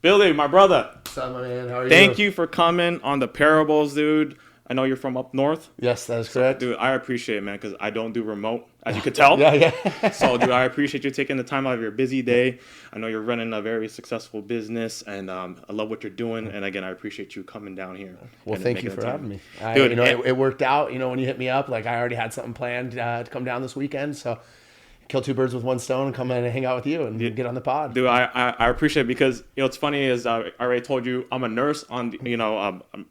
Billy, my brother. What's up, my man? How are you? Thank you for coming on the parables, dude. I know you're from up north. Yes, that is correct. Dude, I appreciate it, man, because I don't do remote, as you could tell. Yeah. So, dude, I appreciate you taking the time out of your busy day. I know you're running a very successful business, and I love what you're doing. And, again, I appreciate you coming down here. Well, thank you for having me. Dude, it worked out. When you hit me up, I already had something planned to come down this weekend, so kill two birds with one stone and come in and hang out with you and get on the pod. Dude, I appreciate it because, what's funny is I already told you I'm a nurse on,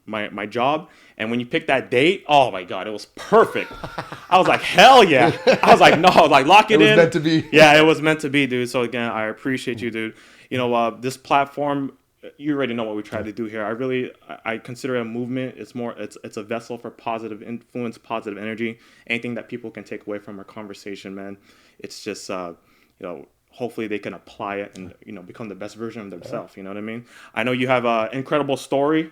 my job. And when you pick that date, oh, my God, it was perfect. I was like, hell yeah. I was like, no, lock it in. It was meant to be. Yeah, it was meant to be, dude. So, again, I appreciate you, dude. This platform, you already know what we try to do here. I consider it a movement. It's a vessel for positive influence, positive energy, anything that people can take away from our conversation, man. It's just, hopefully they can apply it and, become the best version of themselves. You know what I mean? I know you have an incredible story.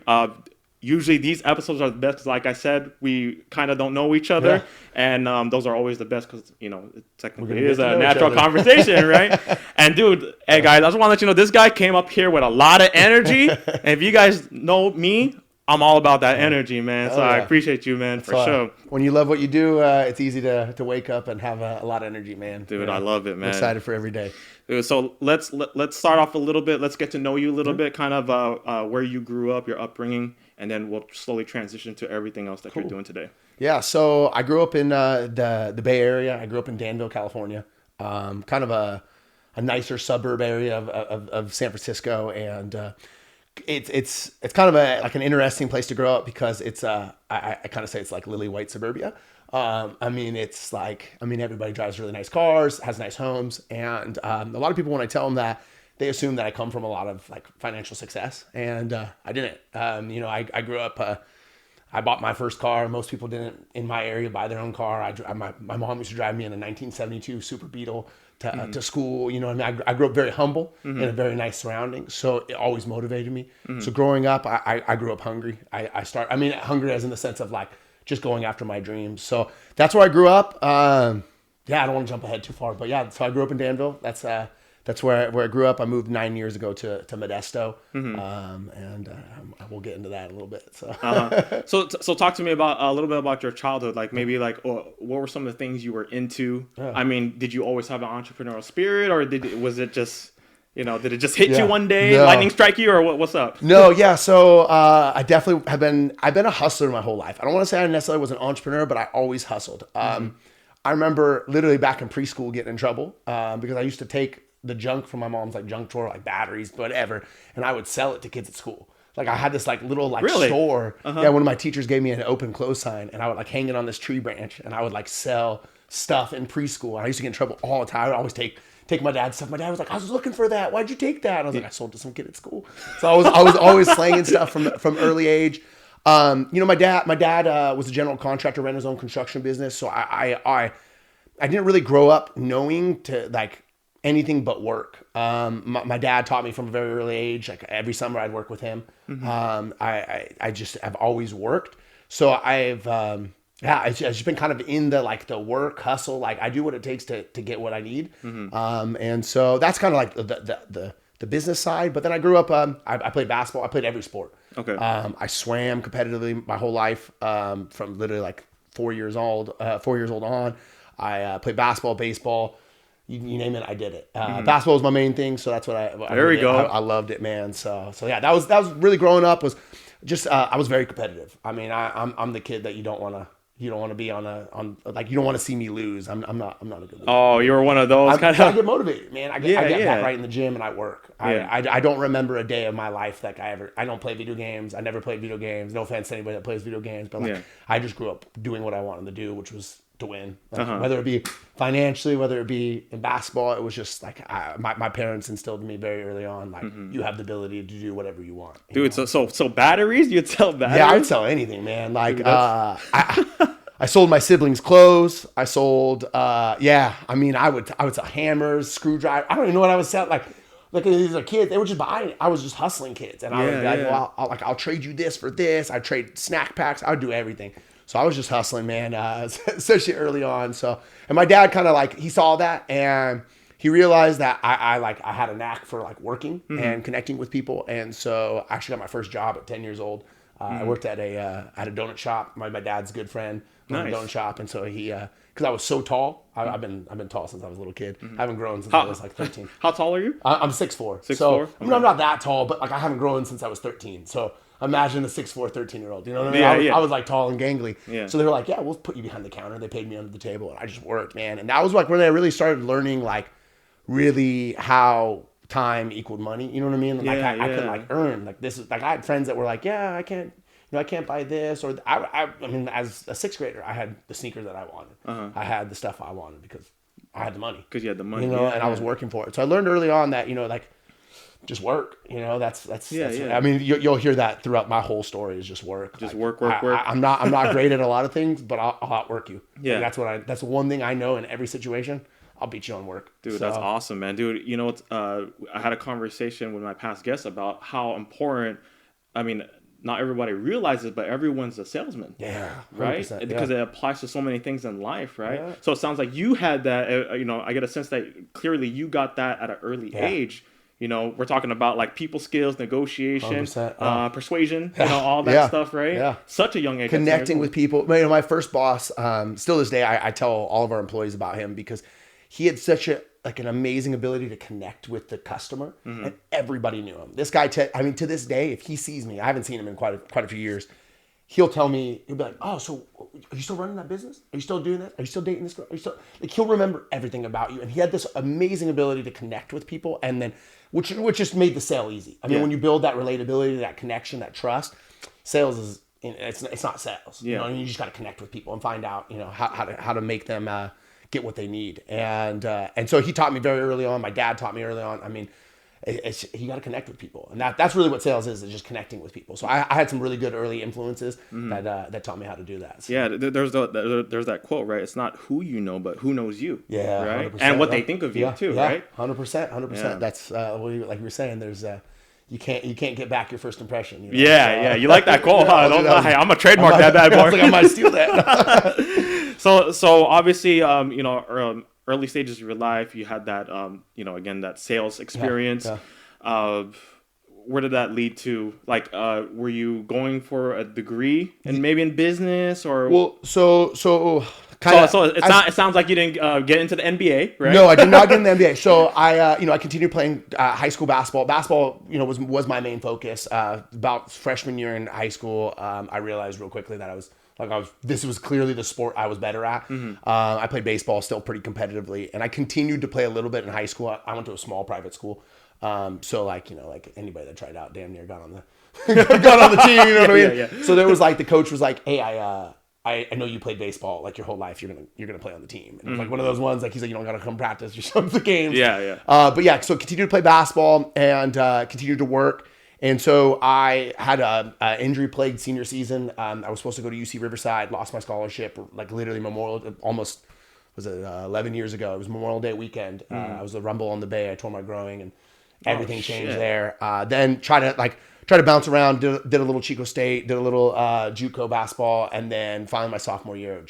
Usually these episodes are the best because, like I said, we kind of don't know each other. Yeah. And those are always the best because, it technically is a natural conversation, right? And, dude, hey, guys, I just want to let you know, this guy came up here with a lot of energy. And if you guys know me, I'm all about that energy, man. So I appreciate you, man, for sure. When you love what you do, it's easy to wake up and have a lot of energy, man. Dude, I love it, man. I'm excited for every day. Dude, so let's start off a little bit. Let's get to know you a little bit, kind of where you grew up, your upbringing, and then we'll slowly transition to everything else that you're doing today. Yeah, so I grew up in the Bay Area. I grew up in Danville, California, kind of a nicer suburb area of San Francisco, and it's kind of an interesting place to grow up because it's I kind of say it's like lily white suburbia. Everybody drives really nice cars, has nice homes, and a lot of people, when I tell them that, they assume that I come from a lot of financial success, and I didn't. I grew up. I bought my first car. Most people didn't in my area buy their own car. My mom used to drive me in a 1972 Super Beetle to school. I grew up very humble in a very nice surrounding, so it always motivated me. So growing up, I grew up hungry. Hungry as in the sense of just going after my dreams. So that's where I grew up. I don't want to jump ahead too far, but so I grew up in Danville. That's where I grew up. I moved 9 years ago to Modesto, and I will get into that a little bit. So, so talk to me about a little bit about your childhood. What were some of the things you were into? Yeah. I mean, did you always have an entrepreneurial spirit, or was it just, did it just hit you one day, lightning strike you, or what's up? No, yeah. So I definitely I've been a hustler my whole life. I don't want to say I necessarily was an entrepreneur, but I always hustled. I remember literally back in preschool getting in trouble because I used to take the junk from my mom's junk drawer, batteries, whatever, and I would sell it to kids at school. I had this little really? Store. Uh-huh. Yeah, one of my teachers gave me an open close sign, and I would hang it on this tree branch, and I would sell stuff in preschool. I used to get in trouble all the time. I would always take my dad's stuff. My dad was like, "I was looking for that. Why'd you take that?" And I was like, "I sold to some kid at school." So I was always slanging stuff from early age. My dad was a general contractor, ran his own construction business. So I didn't really grow up knowing to anything but work. My dad taught me from a very early age. Every summer I'd work with him. I've always worked. So I've just been kind of in the work hustle. I do what it takes to get what I need. And so that's kind of the business side. But then I grew up, I played basketball. I played every sport. Okay. I swam competitively my whole life, from literally 4 years old on. I played basketball, baseball. You name it, I did it. Basketball was my main thing, so that's what I loved it, man. So yeah, that was really growing up. Was just I was very competitive. I mean, I'm the kid that you don't want to be on you don't want to see me lose. I'm not a good loser. Oh, you were one of those kind of. I get motivated, man. I get back right in the gym and I work. I don't remember a day of my life I don't play video games. I never played video games. No offense to anybody that plays video games, but I just grew up doing what I wanted to do, which was to win. Whether it be financially, whether it be in basketball, it was just my parents instilled in me very early on, you have the ability to do whatever you want. Dude, so batteries? You'd sell batteries? Yeah, I'd sell anything, man. I sold my siblings clothes. I sold, I would sell hammers, screwdrivers. I don't even know what I was selling. These are kids. They were just buying. I was just hustling kids, and I would be I'll trade you this for this. I trade snack packs. I would do everything. So I was just hustling, man, especially early on. So, and my dad kind of he saw that, and he realized that I had a knack for like working and connecting with people. And so I actually got my first job at 10 years old. I worked at a donut shop. My dad's good friend owned a donut shop. And so he, cause I was so tall, I've been tall since I was a little kid. I haven't grown since I was like 13. How tall are you? I'm 6'4". 6'4"? So I mean, I'm not that tall, but like I haven't grown since I was 13. So imagine a 6'4", 13-year-old. You know what I mean? I was like tall and gangly. Yeah. So they were like, yeah, we'll put you behind the counter. They paid me under the table, and I just worked, man. And that was like when I really started learning like really how time equaled money. You know what I mean? Like I could like earn like this is like I had friends that were like, yeah, I can't. I can't buy this, or I mean, as a sixth grader, I had the sneakers that I wanted. I had the stuff I wanted because I had the money. Because you had the money, and I was working for it. So I learned early on that like just work. That's I mean, you'll hear that throughout my whole story is just work. Just like, work. I'm not great at a lot of things, but I'll outwork you. Yeah, like, that's one thing I know in every situation. I'll beat you on work. Dude, that's awesome, man. Dude, you know what? I had a conversation with my past guests about how important. I mean, not everybody realizes, but everyone's a salesman. Yeah, 100%, right. Because it applies to so many things in life, right? Yeah. So it sounds like you had that. I get a sense that clearly you got that at an early age. We're talking about like people skills, negotiation, persuasion, all that stuff, right? Yeah. Such a young age. Connecting with people. My first boss, still this day, I tell all of our employees about him because he had such an amazing ability to connect with the customer, and everybody knew him. This guy, to this day, if he sees me, I haven't seen him in quite a few years. He'll tell me, he'll be like, "Oh, so are you still running that business? Are you still doing that? Are you still dating this girl? Are you still?" Like, he'll remember everything about you, and he had this amazing ability to connect with people, and then which just made the sale easy. I mean, when you build that relatability, that connection, that trust, sales is it's not sales. Yeah. You just got to connect with people and find out how to make them get what they need. And so he taught me very early on. My dad taught me early on. I mean, you got to connect with people, and that's really what sales is just connecting with people. So I had some really good early influences that taught me how to do that. So. Yeah, there's that quote, right? It's not who you know, but who knows you. Yeah, right. 100%, and what they think of you too, right? 100%. That's like you were saying. There's you can't get back your first impression. You like that quote, huh? Don't lie. I'm gonna trademark that bad boy. I was like, I might steal that. So obviously, early stages of your life, you had that, again, that sales experience. Where did that lead to? Like, were you going for a degree and maybe in business or? Well, so it sounds like you didn't get into the NBA, right? No, I did not get in the NBA. So I continued playing high school basketball. Basketball, was my main focus. About freshman year in high school, I realized real quickly that this was clearly the sport I was better at. I played baseball still pretty competitively, and I continued to play a little bit in high school. I went to a small private school. So like anybody that tried out damn near got on the team, you know what I mean? Yeah. So there was like, the coach was like, "Hey, I know you played baseball like your whole life. You're gonna play on the team." And it was like one of those ones, like he's like, "You don't gotta come practice. Just come to the games." Yeah. But yeah, so continued to play basketball and continued to work. And so I had a injury-plagued senior season. I was supposed to go to UC Riverside, lost my scholarship, like literally almost was it 11 years ago. It was Memorial Day weekend. I was a Rumble on the Bay. I tore my groin and everything changed there. Then tried to bounce around, did a little Chico State, did a little JUCO basketball, and then finally my sophomore year,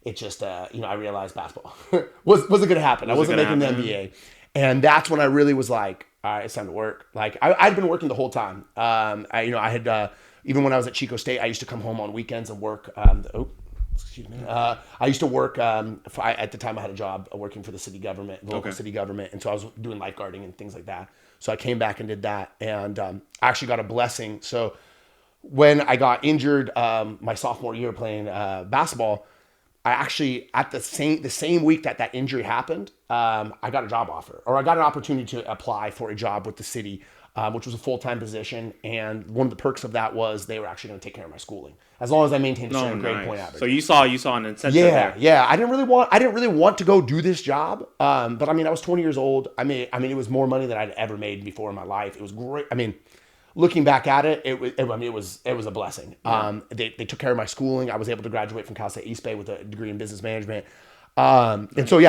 I realized basketball wasn't going to happen. I wasn't making the NBA. And that's when I really was like, all right, it's time to work. Like I'd been working the whole time. I had, even when I was at Chico State, I used to come home on weekends and work. Excuse me. I used to work, at the time I had a job working for the city government, local city government. And so I was doing lifeguarding and things like that. So I came back and did that, and I actually got a blessing. So when I got injured my sophomore year playing basketball, I actually, at the same week that injury happened, I got a job offer, or I got an opportunity to apply for a job with the city, which was a full-time position. And one of the perks of that was they were actually going to take care of my schooling as long as I maintained a certain grade point average. So you saw an incentive there. Yeah. I didn't really want to go do this job. But I mean, I was 20 years old. I mean, it was more money than I'd ever made before in my life. It was great. I mean, looking back at it, it was a blessing. Yeah. They took care of my schooling. I was able to graduate from Cal State East Bay with a degree in business management. And so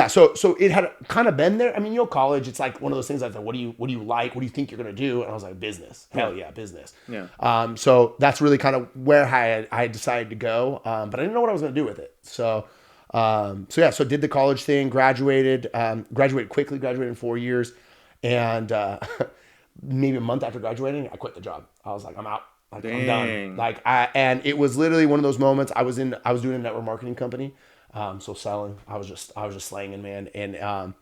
it had kind of been there. I mean, college, it's like one of those things. I thought, what do you like? What do you think you're going to do? And I was like, business. Hell yeah, business. Yeah. So that's really kind of where I had decided to go. But I didn't know what I was going to do with it. So So did the college thing, graduated quickly, graduated in 4 years. And maybe a month after graduating, I quit the job. I was like, I'm out. Like, I'm done. And it was literally one of those moments. I was doing a network marketing company. So selling, I was just slanging, man. And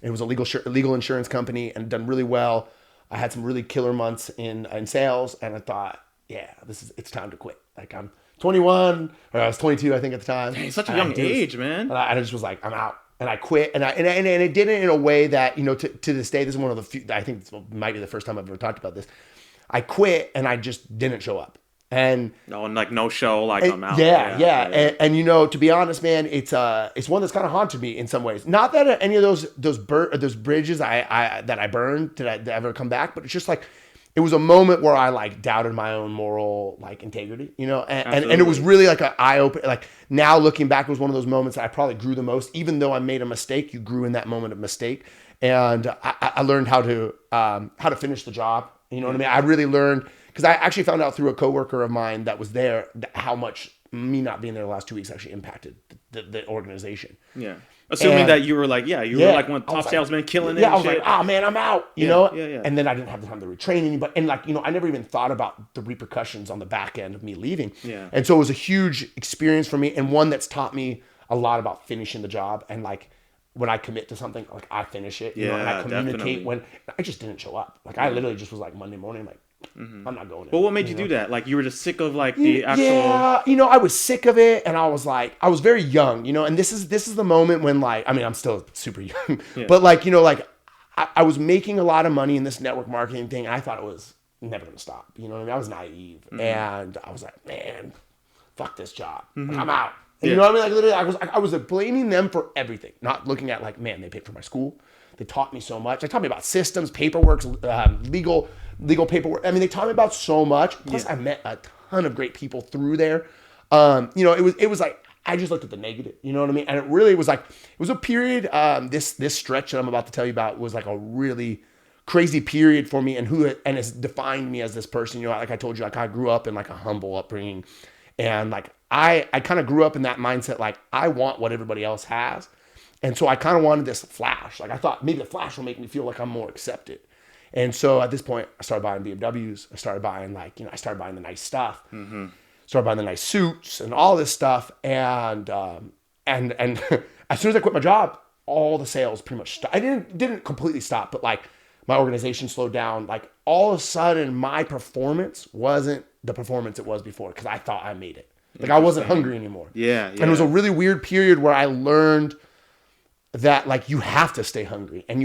it was a legal insurance company and done really well. I had some really killer months in sales, and I thought, yeah, it's time to quit. Like, I'm 21, or I was 22, I think, at the time. Dang, such a young age, man. And I just was like, I'm out. And I quit. And it did it in a way that, to this day, this is one of the few, I think this might be the first time I've ever talked about this. I quit and I just didn't show up. And like no show, like I'm out. Yeah. And to be honest, man, it's one that's kind of haunted me in some ways. Not that any of those bridges that I burned did I ever come back, but it's just like, it was a moment where I like doubted my own moral like integrity, and it was really like an eye opener. Like, now looking back, it was one of those moments that I probably grew the most. Even though I made a mistake, you grew in that moment of mistake, and I learned how to finish the job. You know what I mean? I really learned, because I actually found out through a coworker of mine that was there how much me not being there the last 2 weeks actually impacted the organization. Yeah. Assuming that you were like, you were like one of the top salesmen killing it. Yeah, I was like, oh man, I'm out, you know? Yeah. And then I didn't have the time to retrain anybody. And like, I never even thought about the repercussions on the back end of me leaving. Yeah. And so it was a huge experience for me, and one that's taught me a lot about finishing the job. And like, when I commit to something, like, I finish it, and I communicate definitely. When I just didn't show up. Like, I literally just was like, Monday morning, like, I'm not going in. But what made you do that? Like, you were just sick of like the actual... Yeah, I was sick of it, and I was like, I was very young, and this is the moment when, like, I mean, I'm still super young, but like, I was making a lot of money in this network marketing thing, and I thought it was never going to stop. You know what I mean? I was naive, and I was like, man, fuck this job. Like, I'm out. And you know what I mean? Like, literally, I was blaming them for everything, not looking at like, man, they paid for my school. They taught me so much. They taught me about systems, paperwork, legal paperwork. I mean, they taught me about so much. Plus, I met a ton of great people through there. It was like, I just looked at the negative. You know what I mean? And it really was like, it was a period. This stretch that I'm about to tell you about was like a really crazy period for me, and has defined me as this person. Like I told you, like, I grew up in like a humble upbringing, and like I kind of grew up in that mindset. Like, I want what everybody else has. And so I kind of wanted this flash. Like, I thought maybe the flash will make me feel like I'm more accepted. And so at this point, I started buying BMWs. I started buying the nice stuff. Started buying the nice suits and all this stuff. And as soon as I quit my job, all the sales pretty much stopped. I didn't completely stop, but like, my organization slowed down. Like, all of a sudden, my performance wasn't the performance it was before, because I thought I made it. Like, I wasn't hungry anymore. Yeah. And it was a really weird period where I learned that, like, you have to stay hungry, and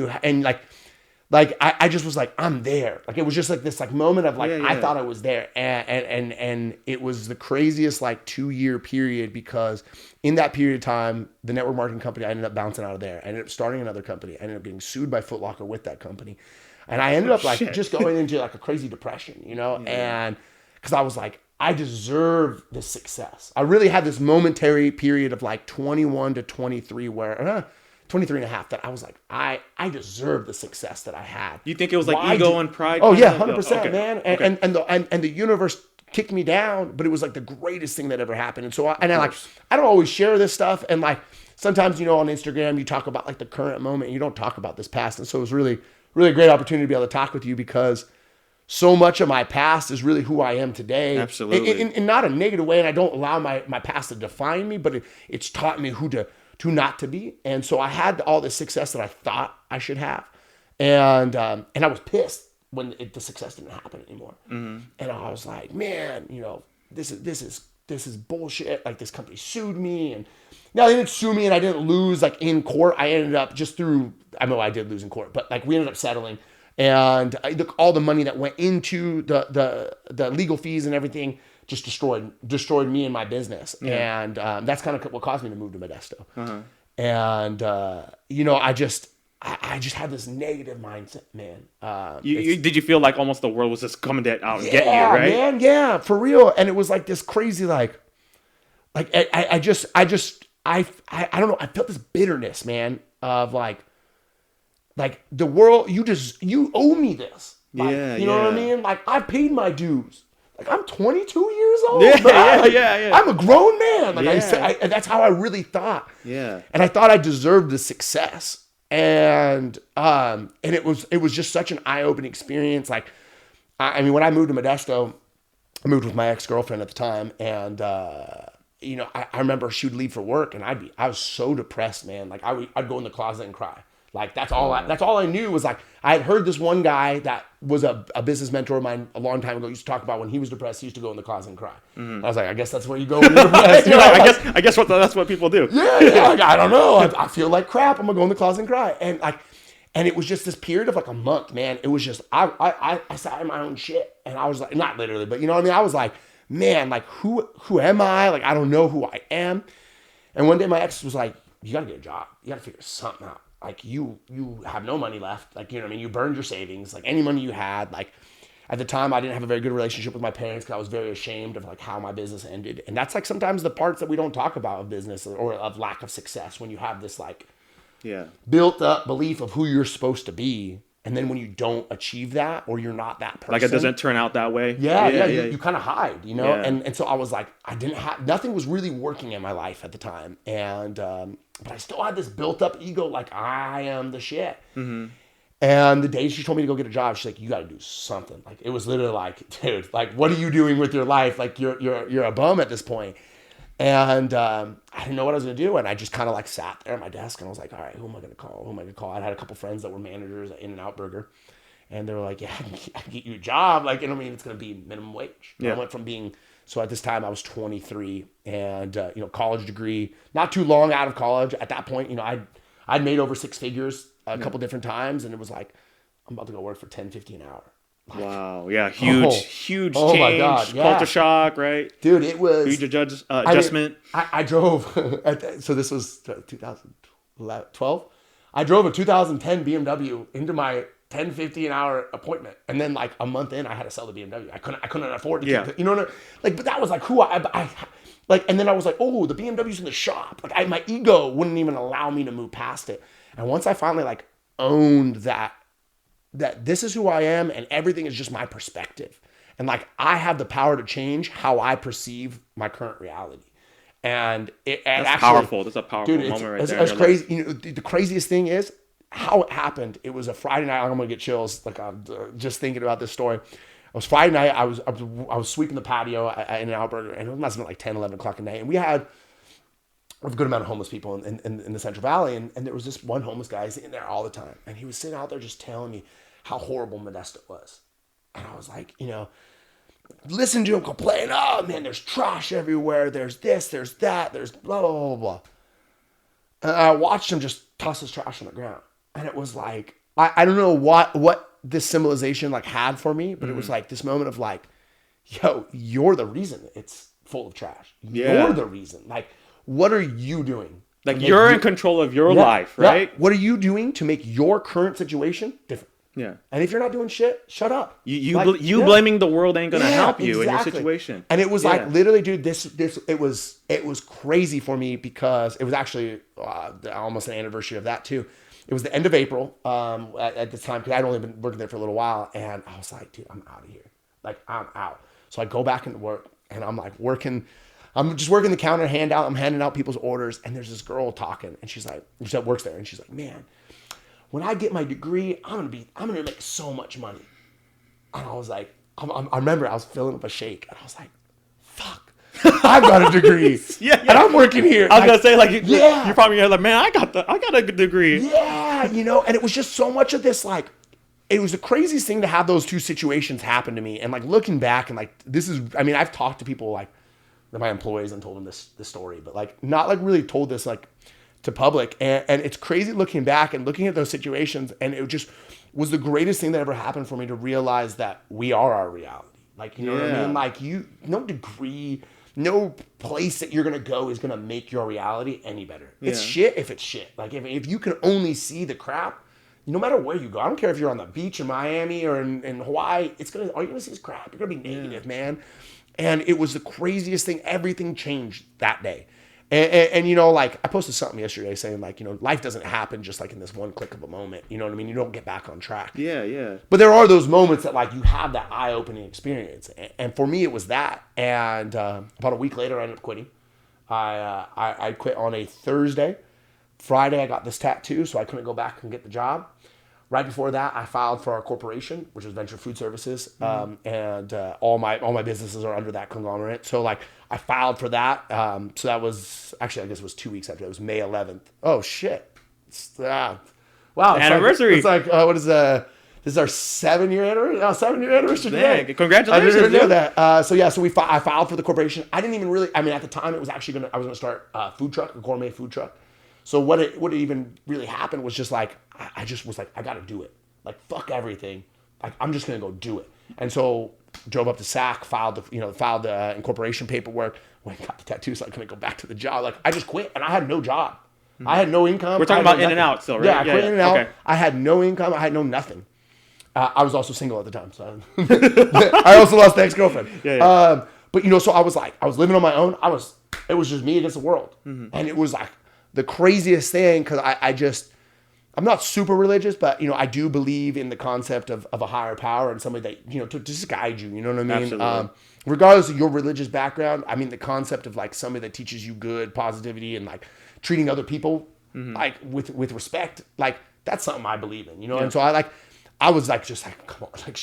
I just was like, I'm there. Like, it was just like this like moment of like, I thought I was there, and it was the craziest like 2-year period, because in that period of time, the network marketing company, I ended up bouncing out of there. I ended up starting another company. I ended up getting sued by Foot Locker with that company, and I ended up like just going into like a crazy depression, and because I was like, I deserve this success. I really had this momentary period of like 21 to 23 where 23 and a half that I was like, I deserve the success that I had. You think it was like ego and pride? Oh yeah, 100%, man. And the universe kicked me down, but it was like the greatest thing that ever happened. And so I don't always share this stuff, and like sometimes on Instagram you talk about like the current moment, and you don't talk about this past. And so it was really a great opportunity to be able to talk with you, because so much of my past is really who I am today. Absolutely. In not a negative way, and I don't allow my past to define me, but it's taught me who to not to be. And so I had all this success that I thought I should have. And I was pissed when the success didn't happen anymore. And I was like, man, this is bullshit. Like, this company sued me, and now they didn't sue me, and I didn't lose like in court. I ended up I know I did lose in court, but like, we ended up settling. And all the money that went into the legal fees and everything just destroyed me and my business. Yeah. And that's kind of what caused me to move to Modesto. And I just had this negative mindset, man. Did you feel like almost the world was just coming out and getting you, right? Man, yeah, for real. And it was like this crazy, I don't know. I felt this bitterness, man, of like the world, you owe me this. Like, you know what I mean? Like, I paid my dues. Like, I'm 22 years old. Yeah, bro. yeah, Like, yeah. I'm a grown man. Like, Yeah. that's how I really thought. Yeah. And I thought I deserved the success. And it was just such an eye-opening experience. Like, I mean, when I moved to Modesto, I moved with my ex-girlfriend at the time, and you know, I remember she would leave for work, and I was so depressed, man. Like, I'd go in the closet and cry. Like, that's all I knew was, like, I had heard this one guy that was a business mentor of mine a long time ago used to talk about when he was depressed, he used to go in the closet and cry. I was like, I guess that's where you go when you're depressed. You know, I guess that's what people do. Yeah. Like, I don't know. I feel like crap. I'm gonna go in the closet and cry. And it was just this period of like a month, man. It was just I sat in my own shit, and I was like, not literally, but you know what I mean. I was like, man, like who am I? Like, I don't know who I am. And one day my ex was like, you gotta get a job. You gotta figure something out. Like, you have no money left. Like, you know what I mean? You burned your savings. Like, any money you had. Like, at the time, I didn't have a very good relationship with my parents because I was very ashamed of like how my business ended. And that's like sometimes the parts that we don't talk about of business or of lack of success, when you have this like built up belief of who you're supposed to be. And then when you don't achieve that, or you're not that person, like it doesn't turn out that way. You kind of hide, you know? Yeah. And so I was like, nothing was really working in my life at the time. And, but I still had this built up ego, like I am the shit. Mm-hmm. And the day she told me to go get a job, she's like, you got to do something. Like, it was literally like, dude, like, what are you doing with your life? Like, you're a bum at this point. And I didn't know what I was going to do. And I just kind of like sat there at my desk, and I was like, all right, who am I going to call? I had a couple friends that were managers at In-N-Out Burger. And they were like, yeah, I can get you a job. Like, you know what I mean? It's going to be minimum wage. Yeah. I went from so at this time I was 23 and, you know, college degree, not too long out of college. At that point, you know, I'd made over 6 figures a couple different times. And it was like, I'm about to go work for $10.50 an hour. Like, wow. Yeah. Huge change. My God. Yeah. Culture shock, right? Dude, it was huge adjustment. I drove, so this was 2012. I drove a 2010 BMW into my $10.50 an hour appointment, and then like a month in, I had to sell the BMW. I couldn't afford to keep it, you know, like, but that was like who I like, and then I was like, oh, the BMW's in the shop. Like, my ego wouldn't even allow me to move past it. And once I finally like owned that this is who I am, and everything is just my perspective, and like I have the power to change how I perceive my current reality. And that's actually powerful. That's a powerful moment right there. It's crazy. You know, the craziest thing is how it happened. It was a Friday night. I'm gonna get chills. Like, I'm just thinking about this story. It was Friday night. I was sweeping the patio at In-N-Out Burger, and it must have been like 10, 11 o'clock at night. And we had a good amount of homeless people in the Central Valley, and there was this one homeless guy sitting there all the time, and he was sitting out there just telling me how horrible Modesto was. And I was like, you know, listen to him complain. Oh man, there's trash everywhere. There's this, there's that, there's blah blah blah blah. And I watched him just toss his trash on the ground, and it was like, I don't know what this symbolization like had for me, but it was like this moment of like, yo, you're the reason it's full of trash. You're the reason. Like, what are you doing? Like, you're in control of your life, right? Yeah. What are you doing to make your current situation different? Yeah. And if you're not doing shit, shut up. You blaming the world ain't gonna help you in your situation. And it was like, literally, dude, it was crazy for me, because it was actually almost an anniversary of that too. It was the end of April at this time, because I'd only been working there for a little while, and I was like, dude, I'm out of here. Like, I'm out. So I go back into work, and I'm like working. I'm just working the counter, I'm handing out people's orders, and there's this girl talking, and she's like, she works there, and she's like, man, when I get my degree, I'm gonna make so much money. And I was like, I remember I was filling up a shake, and I was like, fuck, I've got a degree, and I'm working here. I was gonna say, like, you're probably like, man, I got a good degree. Yeah, you know, and it was just so much of this, like, it was the craziest thing to have those two situations happen to me. And like, looking back, and like, I've talked to people like my employees and told them this story, but like, not like really told this like to public. And it's crazy looking back and looking at those situations, and it just was the greatest thing that ever happened for me to realize that we are our reality. Like, you know what I mean? Like, no degree, no place that you're going to go is going to make your reality any better. It's shit if it's shit. Like, if you can only see the crap, no matter where you go, I don't care if you're on the beach in Miami or in Hawaii, all you're going to see is crap. You're going to be negative, man. And it was the craziest thing. Everything changed that day. And you know, like I posted something yesterday saying like, you know, life doesn't happen just like in this one click of a moment. You know what I mean? You don't get back on track. Yeah, yeah. But there are those moments that like you have that eye-opening experience. And for me, it was that. And about a week later, I ended up quitting. I quit on a Thursday. Friday, I got this tattoo, so I couldn't go back and get the job. Right before that, I filed for our corporation, which is Venture Food Services, and all my businesses are under that conglomerate. So like I filed for that. So that was actually, I guess it was 2 weeks after. It was May 11th. Oh shit! Wow, anniversary. It's like what is this is our 7-year anniversary. 7-year anniversary today. Dang, congratulations! I didn't even know that. So I filed for the corporation. I didn't even really. I mean, at the time, it was actually I was gonna start a food truck, a gourmet food truck. So what even really happened was just like, I just was like, I got to do it. Like, fuck everything. Like, I'm just going to go do it. And so drove up to SAC, filed the incorporation paperwork, went and got the tattoo so I couldn't go back to the job. Like, I just quit and I had no job. I had no income. We're talking about in and out still, right? Yeah, I quit in and out. Okay. I had no income. I had no nothing. I was also single at the time. So I also lost the ex-girlfriend. Yeah. But, you know, so I was living on my own. It was just me against the world. And it was like, the craziest thing, because I'm not super religious, but, you know, I do believe in the concept of a higher power and somebody that, you know, to just guide you, you know what I mean? Absolutely. Regardless of your religious background, I mean, the concept of like somebody that teaches you good, positivity, and like treating other people like with respect, like that's something I believe in, you know? Yeah. And so I was like, just like, come on, like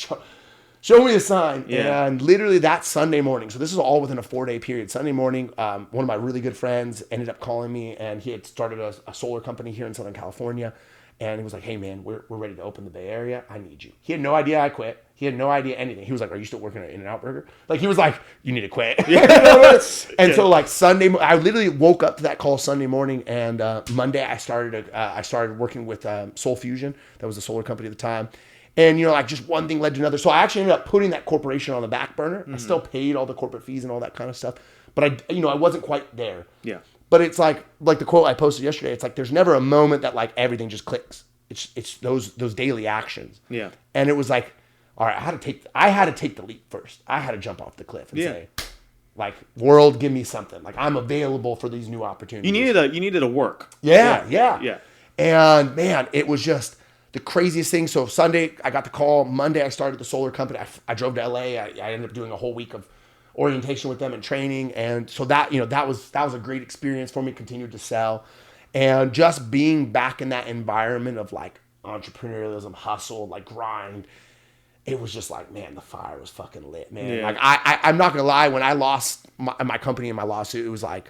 show me a sign. Yeah. And literally that Sunday morning, so this is all within a 4-day period. Sunday morning, one of my really good friends ended up calling me, and he had started a solar company here in Southern California. And he was like, hey man, we're ready to open the Bay Area. I need you. He had no idea I quit. He had no idea anything. He was like, are you still working at In-N-Out Burger? Like, he was like, you need to quit. And so like Sunday, I literally woke up to that call Sunday morning, and Monday I started working with Soul Fusion. That was the solar company at the time. And, you know, like just one thing led to another. So I actually ended up putting that corporation on the back burner. I still paid all the corporate fees and all that kind of stuff. But I wasn't quite there. Yeah. But it's like the quote I posted yesterday. It's like, there's never a moment that like everything just clicks. It's those daily actions. Yeah. And it was like, all right, I had to take the leap first. I had to jump off the cliff and say, like, world, give me something. Like, I'm available for these new opportunities. You needed a work. Yeah. And man, it was just the craziest thing. So Sunday, I got the call. Monday, I started the solar company. I drove to LA. I ended up doing a whole week of orientation with them and training. And so that was a great experience for me. Continued to sell. And just being back in that environment of like entrepreneurialism, hustle, like grind, it was just like, man, the fire was fucking lit, man. Yeah. Like I'm not gonna lie, when I lost my company in my lawsuit, it was like,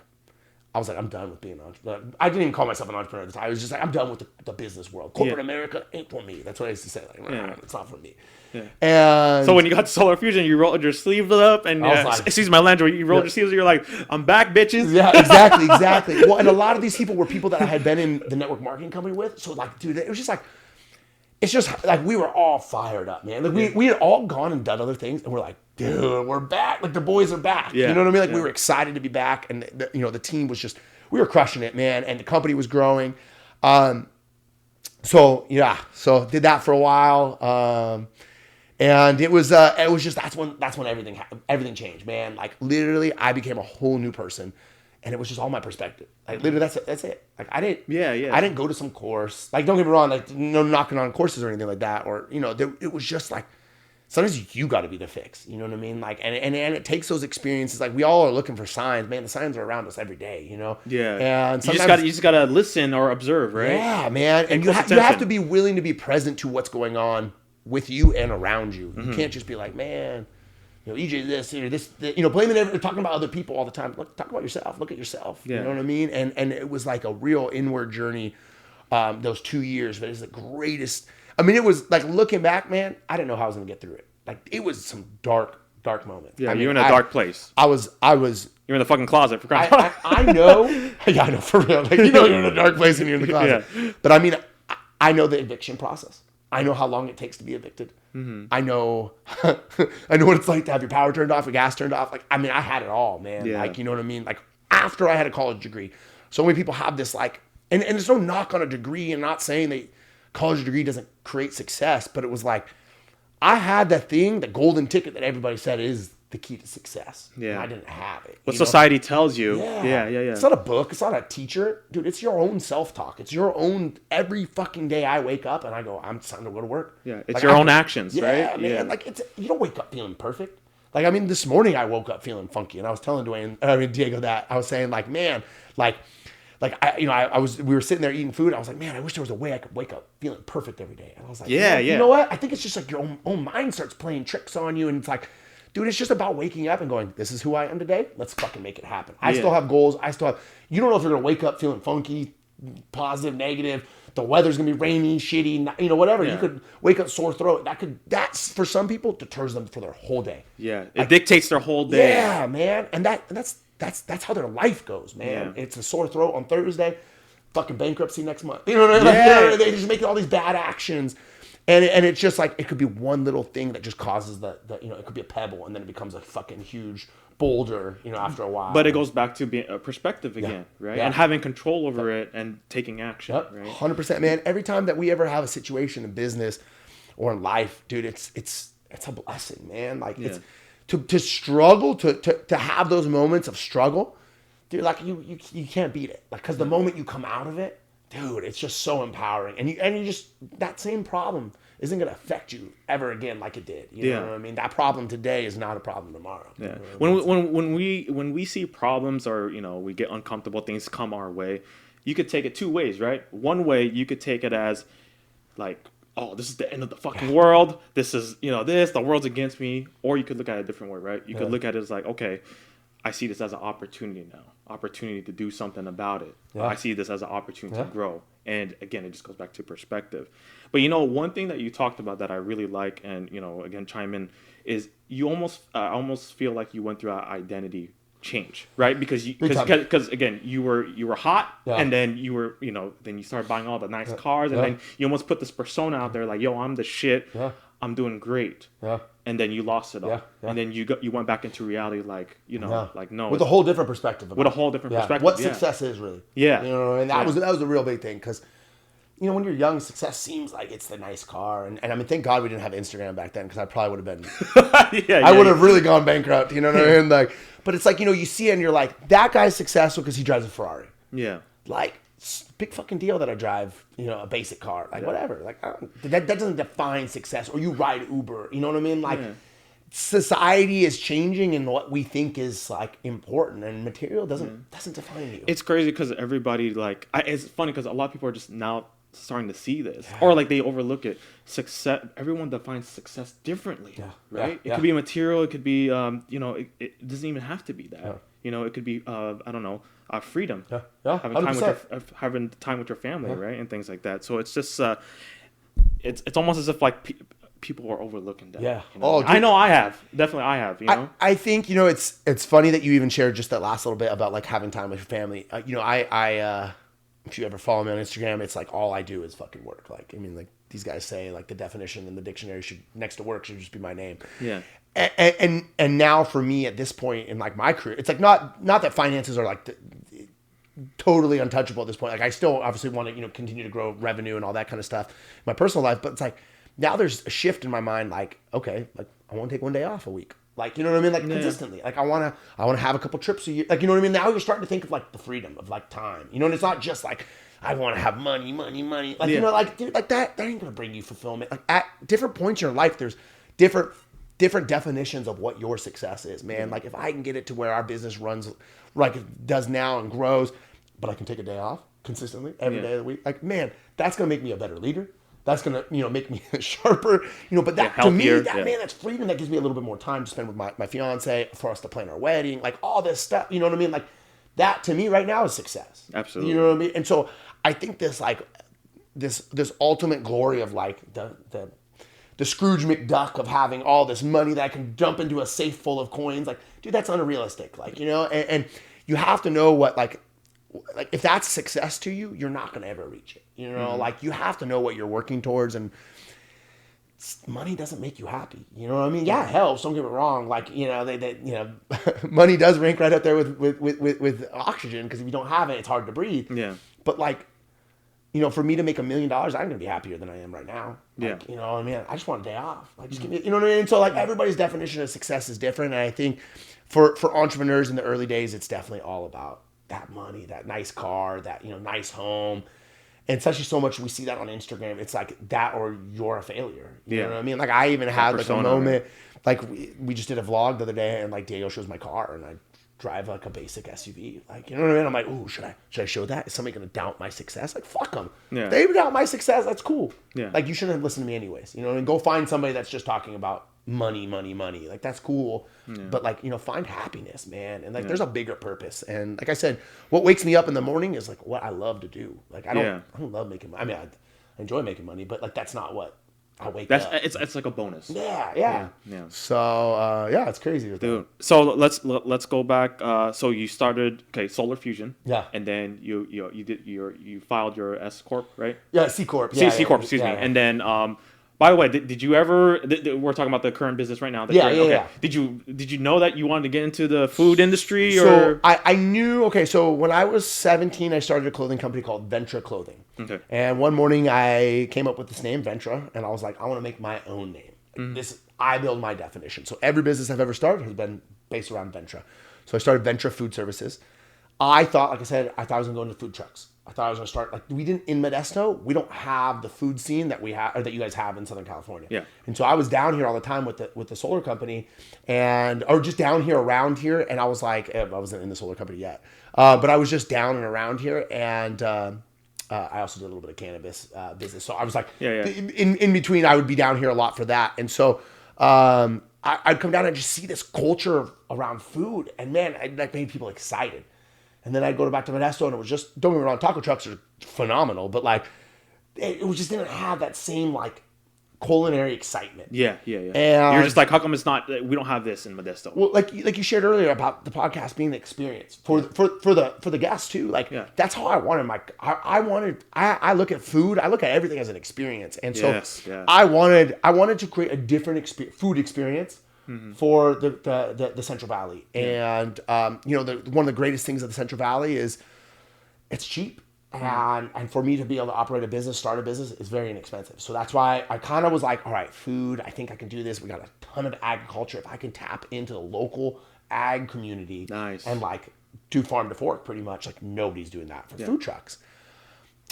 I was like, I'm done with being an entrepreneur. I didn't even call myself an entrepreneur at the time. I was just like, I'm done with the business world. Corporate America ain't for me. That's what I used to say. Like, it's not for me. Yeah. And so when you got Solar Fusion, you rolled your sleeves up and like, excuse my language, you rolled your sleeves. You're like, I'm back, bitches. Yeah, exactly. Well, and a lot of these people were people that I had been in the network marketing company with. So like, dude, it was just like, it's just like we were all fired up, man. Like we had all gone and done other things, and we're like, dude, we're back. Like the boys are back. Yeah. You know what I mean? Like we were excited to be back, and the team was just, we were crushing it, man, and the company was growing. So did that for a while, and it was just that's when everything changed, man. Like literally, I became a whole new person, and it was just all my perspective. Like literally, that's it. Like I didn't go to some course. Like don't get me wrong, like no knocking on courses or anything like that, or it was just like, sometimes you got to be the fix. You know what I mean? Like, and it takes those experiences. Like we all are looking for signs, man. The signs are around us every day, Yeah. And you just gotta listen or observe, right? Yeah, man. And you have to be willing to be present to what's going on with you and around you. You can't just be like, man, Ejay this or this, blaming talking about other people all the time. Look, talk about yourself. Look at yourself. Yeah. You know what I mean? And it was like a real inward journey. Those 2 years, but it's the greatest. I mean, it was like looking back, man, I didn't know how I was going to get through it. Like it was some dark moments. Yeah, you were in a dark place. I was. You're in the fucking closet for crying. I know. Yeah, I know for real. Like you're in a dark place and you're in the closet. Yeah. But I mean, I know the eviction process. I know how long it takes to be evicted. Mm-hmm. I know what it's like to have your power turned off, your gas turned off. Like, I mean, I had it all, man. Yeah. Like, you know what I mean? Like after I had a college degree, so many people have this like, and there's no knock on a degree and not saying that college degree doesn't create success, but it was like, I had that thing, the golden ticket that everybody said is the key to success. Yeah. And I didn't have it. What society tells you. Yeah. It's not a book. It's not a teacher. Dude, it's your own self-talk. It's your own, every fucking day I wake up and I go, it's time to go to work. Yeah, it's your own actions, right? Yeah, man. Like, you don't wake up feeling perfect. Like, I mean, this morning I woke up feeling funky and I was telling Diego that. I was saying, like, man, we were sitting there eating food. I was like, man, I wish there was a way I could wake up feeling perfect every day. And I was like, you know what? I think it's just like your own mind starts playing tricks on you. And it's like, dude, it's just about waking up and going, this is who I am today. Let's fucking make it happen. I still have goals. You don't know if you're going to wake up feeling funky, positive, negative. The weather's going to be rainy, shitty, whatever. Yeah. You could wake up sore throat. That's for some people, deters them for their whole day. Yeah. It dictates their whole day. Yeah, man. And that's how their life goes, man. Yeah. It's a sore throat on Thursday, fucking bankruptcy next month. You know what I mean? Yeah. They just make all these bad actions. And it's just like, it could be one little thing that just causes it could be a pebble and then it becomes a fucking huge boulder, after a while. But it goes back to being a perspective again, right? Yeah. And having control over it and taking action, right? 100%, man. Every time that we ever have a situation in business or in life, dude, it's a blessing, man. Like, it's to struggle, to have those moments of struggle, dude, like you can't beat it. Like, because the moment you come out of it, dude, it's just so empowering. And you just, that same problem isn't going to affect you ever again like it did. You know what I mean? That problem today is not a problem tomorrow. Yeah. When we see problems or, we get uncomfortable, things come our way, you could take it two ways, right? One way, you could take it as like, oh, this is the end of the fucking world. This is, the world's against me. Or you could look at it a different way, right? You could look at it as like, okay, I see this as an opportunity now. Opportunity to do something about it. Yeah. I see this as an opportunity to grow. And again, it just goes back to perspective. But one thing that you talked about that I really like, and again, chime in, is you almost feel like you went through an identity change, right? Because again, you were hot, and then you were then you started buying all the nice cars, and then you almost put this persona out there like, yo, I'm the shit. Yeah. I'm doing great. Yeah. And then you lost it all. Yeah. And then you went back into reality like, like, no. With a whole different perspective. With a whole different perspective. What success is really. Yeah. And that was a real big thing because, when you're young, success seems like it's the nice car. And I mean, thank God we didn't have Instagram back then because I probably would have been, I would have really gone bankrupt, you know what I mean? Like, but it's like, you see it and you're like, that guy's successful because he drives a Ferrari. Yeah. Like, big fucking deal that I drive, a basic car, like whatever. Like that doesn't define success. Or you ride Uber, you know what I mean? Like society is changing, and what we think is like important, and material doesn't define you. It's crazy because everybody it's funny because a lot of people are just now starting to see this, or like they overlook it. Success. Everyone defines success differently, right? It could be material. It could be, it doesn't even have to be that. It could be, I don't know. Freedom, having time with your family, right, and things like that. So it's just, it's almost as if like people are overlooking that. Yeah. I know I have. I think it's funny that you even shared just that last little bit about like having time with your family. I if you ever follow me on Instagram, it's like all I do is fucking work. Like, I mean, like these guys say, like the definition in the dictionary next to work should just be my name. Yeah. And now for me at this point in like my career, it's like not that finances are like totally untouchable at this point. Like I still obviously want to continue to grow revenue and all that kind of stuff in my personal life, but it's like now there's a shift in my mind. Like, okay, like I want to take one day off a week. Like, you know what I mean? Like consistently. Like I want to have a couple trips a year. Like, you know what I mean? Now you're starting to think of like the freedom of like time. And it's not just like I want to have money. Like like dude, like that ain't gonna bring you fulfillment. Like at different points in your life, there's different definitions of what your success is, man. Like if I can get it to where our business runs like it does now and grows, but I can take a day off consistently every day of the week. Like, man, that's gonna make me a better leader. That's gonna, make me sharper, but that to me, man, that's freedom. That gives me a little bit more time to spend with my fiance, for us to plan our wedding, like all this stuff. You know what I mean? Like that to me right now is success. Absolutely. You know what I mean? And so I think this like this ultimate glory of like the Scrooge McDuck of having all this money that I can dump into a safe full of coins, like, dude, that's unrealistic. Like, and you have to know what like if that's success to you, you're not gonna ever reach it. Like you have to know what you're working towards, and money doesn't make you happy. You know what I mean? Yeah, it helps. Don't get me wrong. Like they money does rank right up there with oxygen, because if you don't have it, it's hard to breathe. Yeah. But like, for me to make $1 million, I'm gonna be happier than I am right now. Yeah. You know what I mean? I just want a day off. Like, just give me, you know what I mean? So like everybody's definition of success is different, and I think for entrepreneurs in the early days, it's definitely all about that money, that nice car, that nice home. And especially so much we see that on Instagram. It's like that, or you're a failure. You know what I mean? Like I even had like a moment, like we just did a vlog the other day, and like Diego shows my car, and I drive like a basic SUV. Like, you know what I mean? I'm like, ooh, should I show that? Is somebody gonna doubt my success? Like, fuck them. Yeah. They doubt my success. That's cool. Yeah. Like, you shouldn't listen to me anyways. You know what I mean? Go find somebody that's just talking about money. Like, that's cool. Yeah. But like, find happiness, man. And like, there's a bigger purpose. And like I said, what wakes me up in the morning is like what I love to do. Like, I don't love making money. I mean, I enjoy making money, but like, that's not what I wake up. It's like a bonus. Yeah. So it's crazy, dude. So let's go back. So you started Solar Fusion. Yeah. And then you filed your S corp, right? Yeah, C corp. C corp. Excuse me. Yeah. And then by the way, did you ever? We're talking about the current business right now. Yeah. Did you know that you wanted to get into the food industry? So I knew. Okay, so when I was 17, I started a clothing company called Ventra Clothing. Okay. And one morning I came up with this name, Ventra, and I was like, I want to make my own name. I build my definition. So every business I've ever started has been based around Ventra. So I started Ventra Food Services. I thought I was going to go into food trucks. I thought I was going to start, like, in Modesto, we don't have the food scene that we have, or that you guys have in Southern California. Yeah. And so I was down here all the time with the solar company, or just down here around here. And I was like, I wasn't in the solar company yet, but I was just down and around here. And I also did a little bit of cannabis business. So I was like, in between, I would be down here a lot for that. And so I'd come down and just see this culture around food. And man, that made people excited. And then I'd go back to Modesto, and it was just, don't get me wrong, taco trucks are phenomenal, but like, it just didn't have that same like culinary excitement. Yeah. And you're just like, how come it's not? We don't have this in Modesto. Well, like you shared earlier about the podcast being the experience for the guests too. Like that's how I wanted I look at food. I look at everything as an experience, and so I wanted to create a different food experience. Mm-hmm. For the Central Valley. And one of the greatest things of the Central Valley is it's cheap. And for me to be able to operate a business, start a business, is very inexpensive. So that's why I kind of was like, all right, food, I think I can do this. We got a ton of agriculture. If I can tap into the local ag community, nice, and like do farm to fork pretty much, like nobody's doing that for food trucks.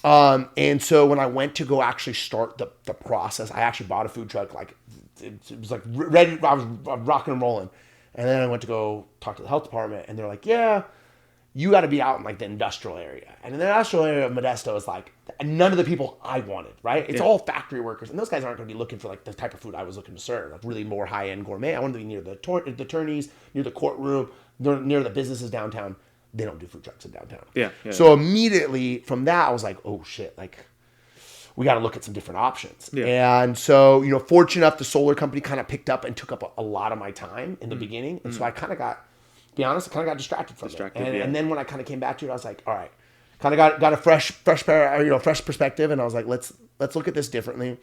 And so when I went to go actually start the process, I actually bought a food truck. Like it was like ready. I was rocking and rolling. And then I went to go talk to the health department, and they're like, yeah, you got to be out in like the industrial area. And in the industrial area of Modesto is like none of the people I wanted, right? It's all factory workers. And those guys aren't going to be looking for like the type of food I was looking to serve, like really more high-end gourmet. I wanted to be near the attorneys, near the courtroom, near the businesses downtown. They don't do food trucks in downtown. Yeah. So immediately from that, I was like, oh shit, like we got to look at some different options. Yeah. And so, fortunate enough, the solar company kind of picked up and took up a lot of my time in the beginning. And so I kind of got, to be honest, I kind of got distracted from it. And then when I kind of came back to it, I was like, all right, kind of got a fresh perspective. And I was like, let's look at this differently.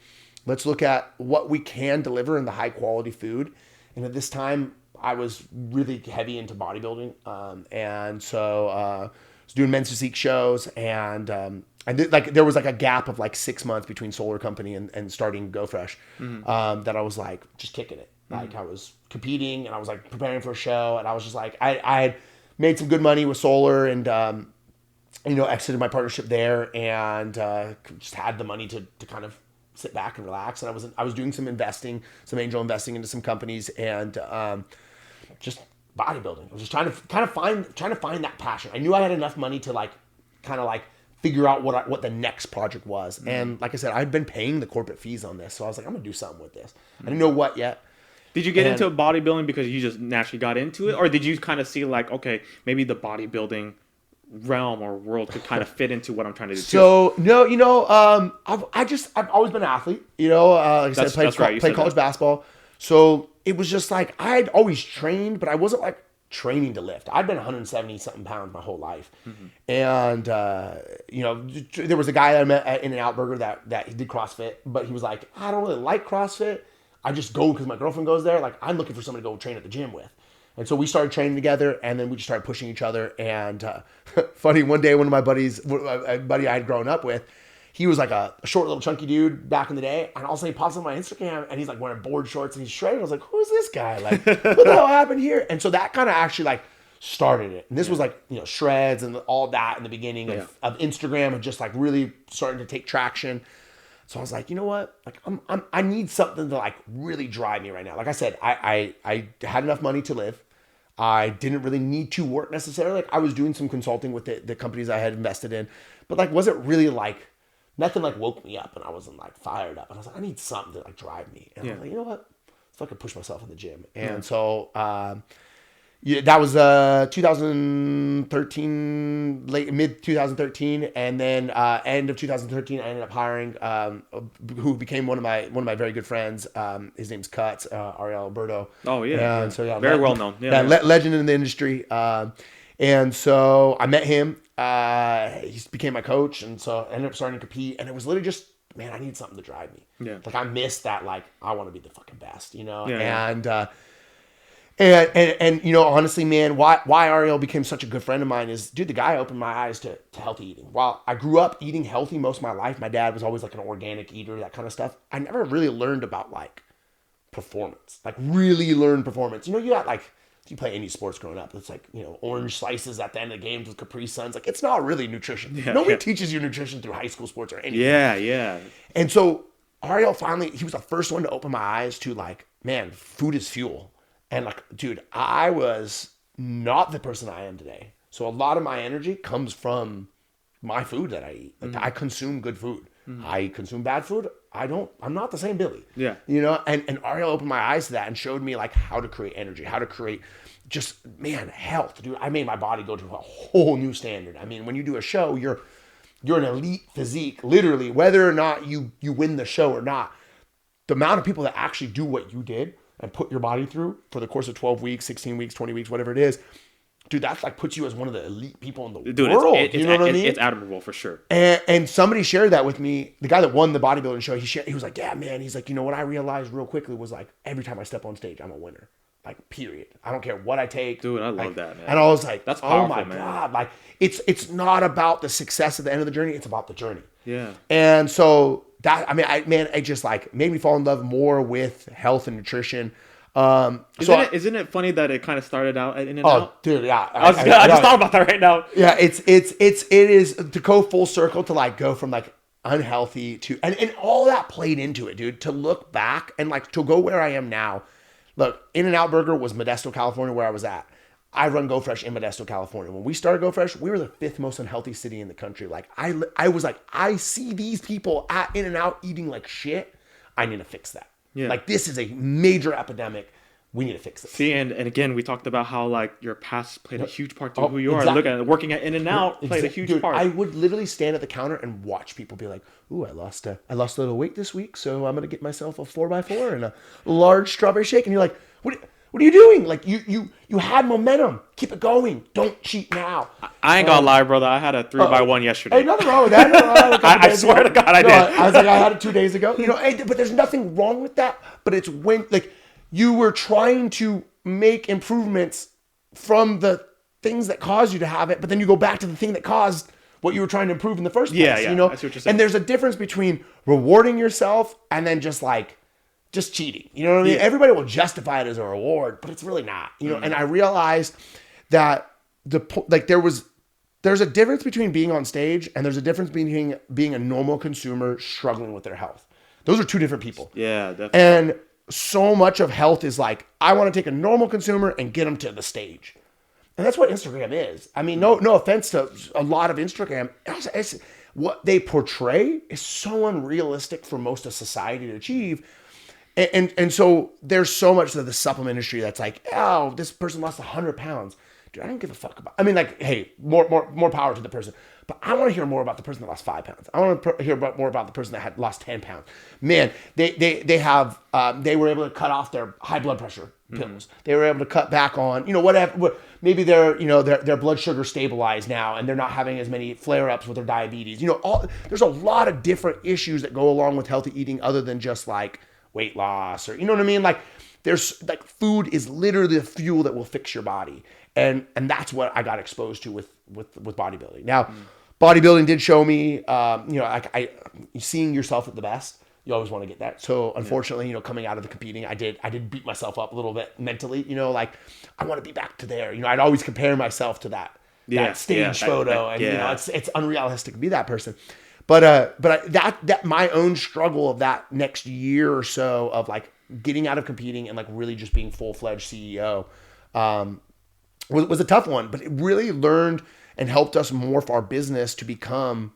Let's look at what we can deliver in the high quality food. And at this time, I was really heavy into bodybuilding. And so I was doing men's physique shows, and I did, like, there was like a gap of like 6 months between solar company and starting GoFresh, that I was like just kicking it. Like I was competing, and I was like preparing for a show, and I was just like, I had made some good money with solar, and exited my partnership there, and just had the money to kind of sit back and relax. And I was doing some investing, some angel investing into some companies, and just bodybuilding. I was just trying to find that passion. I knew I had enough money to like kind of like figure out what the next project was. And like I said, I'd been paying the corporate fees on this, so I was like, I'm gonna do something with this. I didn't know what yet. Did you get into bodybuilding because you just naturally got into it, or did you kind of see like, okay, maybe the bodybuilding realm or world could kind of fit into what I'm trying to do? So no, I've always been an athlete. Like I said, played college basketball. So it was just like I had always trained, but I wasn't like training to lift. I'd been 170 something pounds my whole life, and there was a guy that I met at In-N-Out Burger that he did CrossFit, but he was like, I don't really like CrossFit. I just go because my girlfriend goes there. Like, I'm looking for somebody to go train at the gym with. And so we started training together, and then we just started pushing each other. And funny, one day, one of my buddies, a buddy I had grown up with, he was like a short little chunky dude back in the day, and all of a sudden he pops on my Instagram and he's like wearing board shorts and he's shredded. I was like, who's this guy? Like, what the hell happened here? And so that kind of actually like started it. And this was like, you know, shreds and all that in the beginning of Instagram and just like really starting to take traction. So I was like, you know what? Like I need something to like really drive me right now. Like I said, I had enough money to live. I didn't really need to work necessarily. Like I was doing some consulting with the companies I had invested in, but like wasn't really like nothing like woke me up and I wasn't like fired up. And I was like, I need something to like drive me. And I was like, you know what? Let's fucking push myself in the gym. And so that was 2013, mid 2013, and then end of 2013, I ended up hiring who became one of my very good friends. His name's Cuts, Ariel Alberto. Oh yeah, and so yeah, very well known. Legend in the industry. And so I met him. He became my coach, and so I ended up starting to compete. And it was literally just, man, I need something to drive me. Yeah, like I missed that. Like I want to be the fucking best, you know. Yeah. And you know, honestly, man, why Ariel became such a good friend of mine is, dude, the guy opened my eyes to healthy eating. While I grew up eating healthy most of my life, my dad was always like an organic eater, that kind of stuff. I never really learned about like performance, like really learned performance. You know, you got like, if you play any sports growing up, it's like, you know, orange slices at the end of the games with Capri Suns. Like, it's not really nutrition. Nobody teaches you nutrition through high school sports or anything. Yeah. And so Ariel finally, he was the first one to open my eyes to like, man, food is fuel. And like, dude, I was not the person I am today. So a lot of my energy comes from my food that I eat. Like I consume good food. I consume bad food. I'm not the same Billy. Yeah. You know, and Ariel opened my eyes to that and showed me like how to create energy, how to create just, man, health, dude. I made my body go to a whole new standard. I mean, when you do a show, you're an elite physique, literally, whether or not you win the show or not. The amount of people that actually do what you did and put your body through for the course of 12 weeks, 16 weeks, 20 weeks, whatever it is, dude, that's like puts you as one of the elite people in the world. You know what I mean? It's admirable for sure. And somebody shared that with me. The guy that won the bodybuilding show, he was like, yeah, man. He's like, you know what I realized real quickly was like, every time I step on stage, I'm a winner. Like, period. I don't care what I take. Dude, I love that, man. And I was like, that's powerful, oh my God. Like, it's not about the success at the end of the journey. It's about the journey. Yeah. And so that, I mean, it just like made me fall in love more with health and nutrition. Isn't it funny that it kind of started out at In-N-Out? Oh, dude, yeah. I just thought about that right now. Yeah, it is to go full circle, to like go from like unhealthy to and all that played into it, dude. To look back and like to go where I am now. Look, In-N-Out Burger was Modesto, California, where I was at. I run Go Fresh in Modesto, California. When we started Go Fresh, we were the 5th most unhealthy city in the country. Like I was like, I see these people at In-N-Out eating like shit. I need to fix that. Yeah. Like, this is a major epidemic. We need to fix it. See, and again, we talked about how like your past played a huge part to who you are. Look at it, working at In-N-Out played a huge part. I would literally stand at the counter and watch people be like, "Ooh, I lost a little weight this week, so I'm gonna get myself a 4x4 and a large strawberry shake." And you're like, "What are you doing? Like, you had momentum. Keep it going. Don't cheat now." I ain't gonna lie, brother. I had a 3x1 yesterday. Hey, nothing wrong with that. I swear to God, I did. I was like, I had it 2 days ago. You know, but there's nothing wrong with that. But it's when like you were trying to make improvements from the things that caused you to have it, but then you go back to the thing that caused what you were trying to improve in the first place. Yeah, you know? That's what you're saying. And there's a difference between rewarding yourself and then just cheating. You know what I mean? Yeah. Everybody will justify it as a reward, but it's really not. You know, and I realized that there's a difference between being on stage and there's a difference between being a normal consumer struggling with their health. Those are two different people. Yeah, definitely. And so much of health is like, I want to take a normal consumer and get them to the stage. And that's what Instagram is. I mean, no offense to a lot of Instagram. It's what they portray is so unrealistic for most of society to achieve. And so there's so much of the supplement industry that's like, oh, this person lost 100 pounds. Dude, I don't give a fuck about. I mean, like, hey, more power to the person. But I want to hear more about the person that lost 5 pounds. I want to hear more about the person that had lost 10 pounds. Man, they were able to cut off their high blood pressure pills. They were able to cut back on, you know, whatever. Maybe their blood sugar stabilized now, and they're not having as many flare-ups with their diabetes. You know, there's a lot of different issues that go along with healthy eating, other than just like weight loss, or you know what I mean. Like, there's like, food is literally the fuel that will fix your body. And that's what I got exposed to with bodybuilding. Now, bodybuilding did show me, like seeing yourself at the best. You always want to get that. So unfortunately, coming out of the competing, I did beat myself up a little bit mentally. Like I want to be back to there. I'd always compare myself to that stage photo, and it's unrealistic to be that person. But that my own struggle of that next year or so of like getting out of competing and like really just being full-fledged CEO was a tough one. But it really learned and helped us morph our business to become,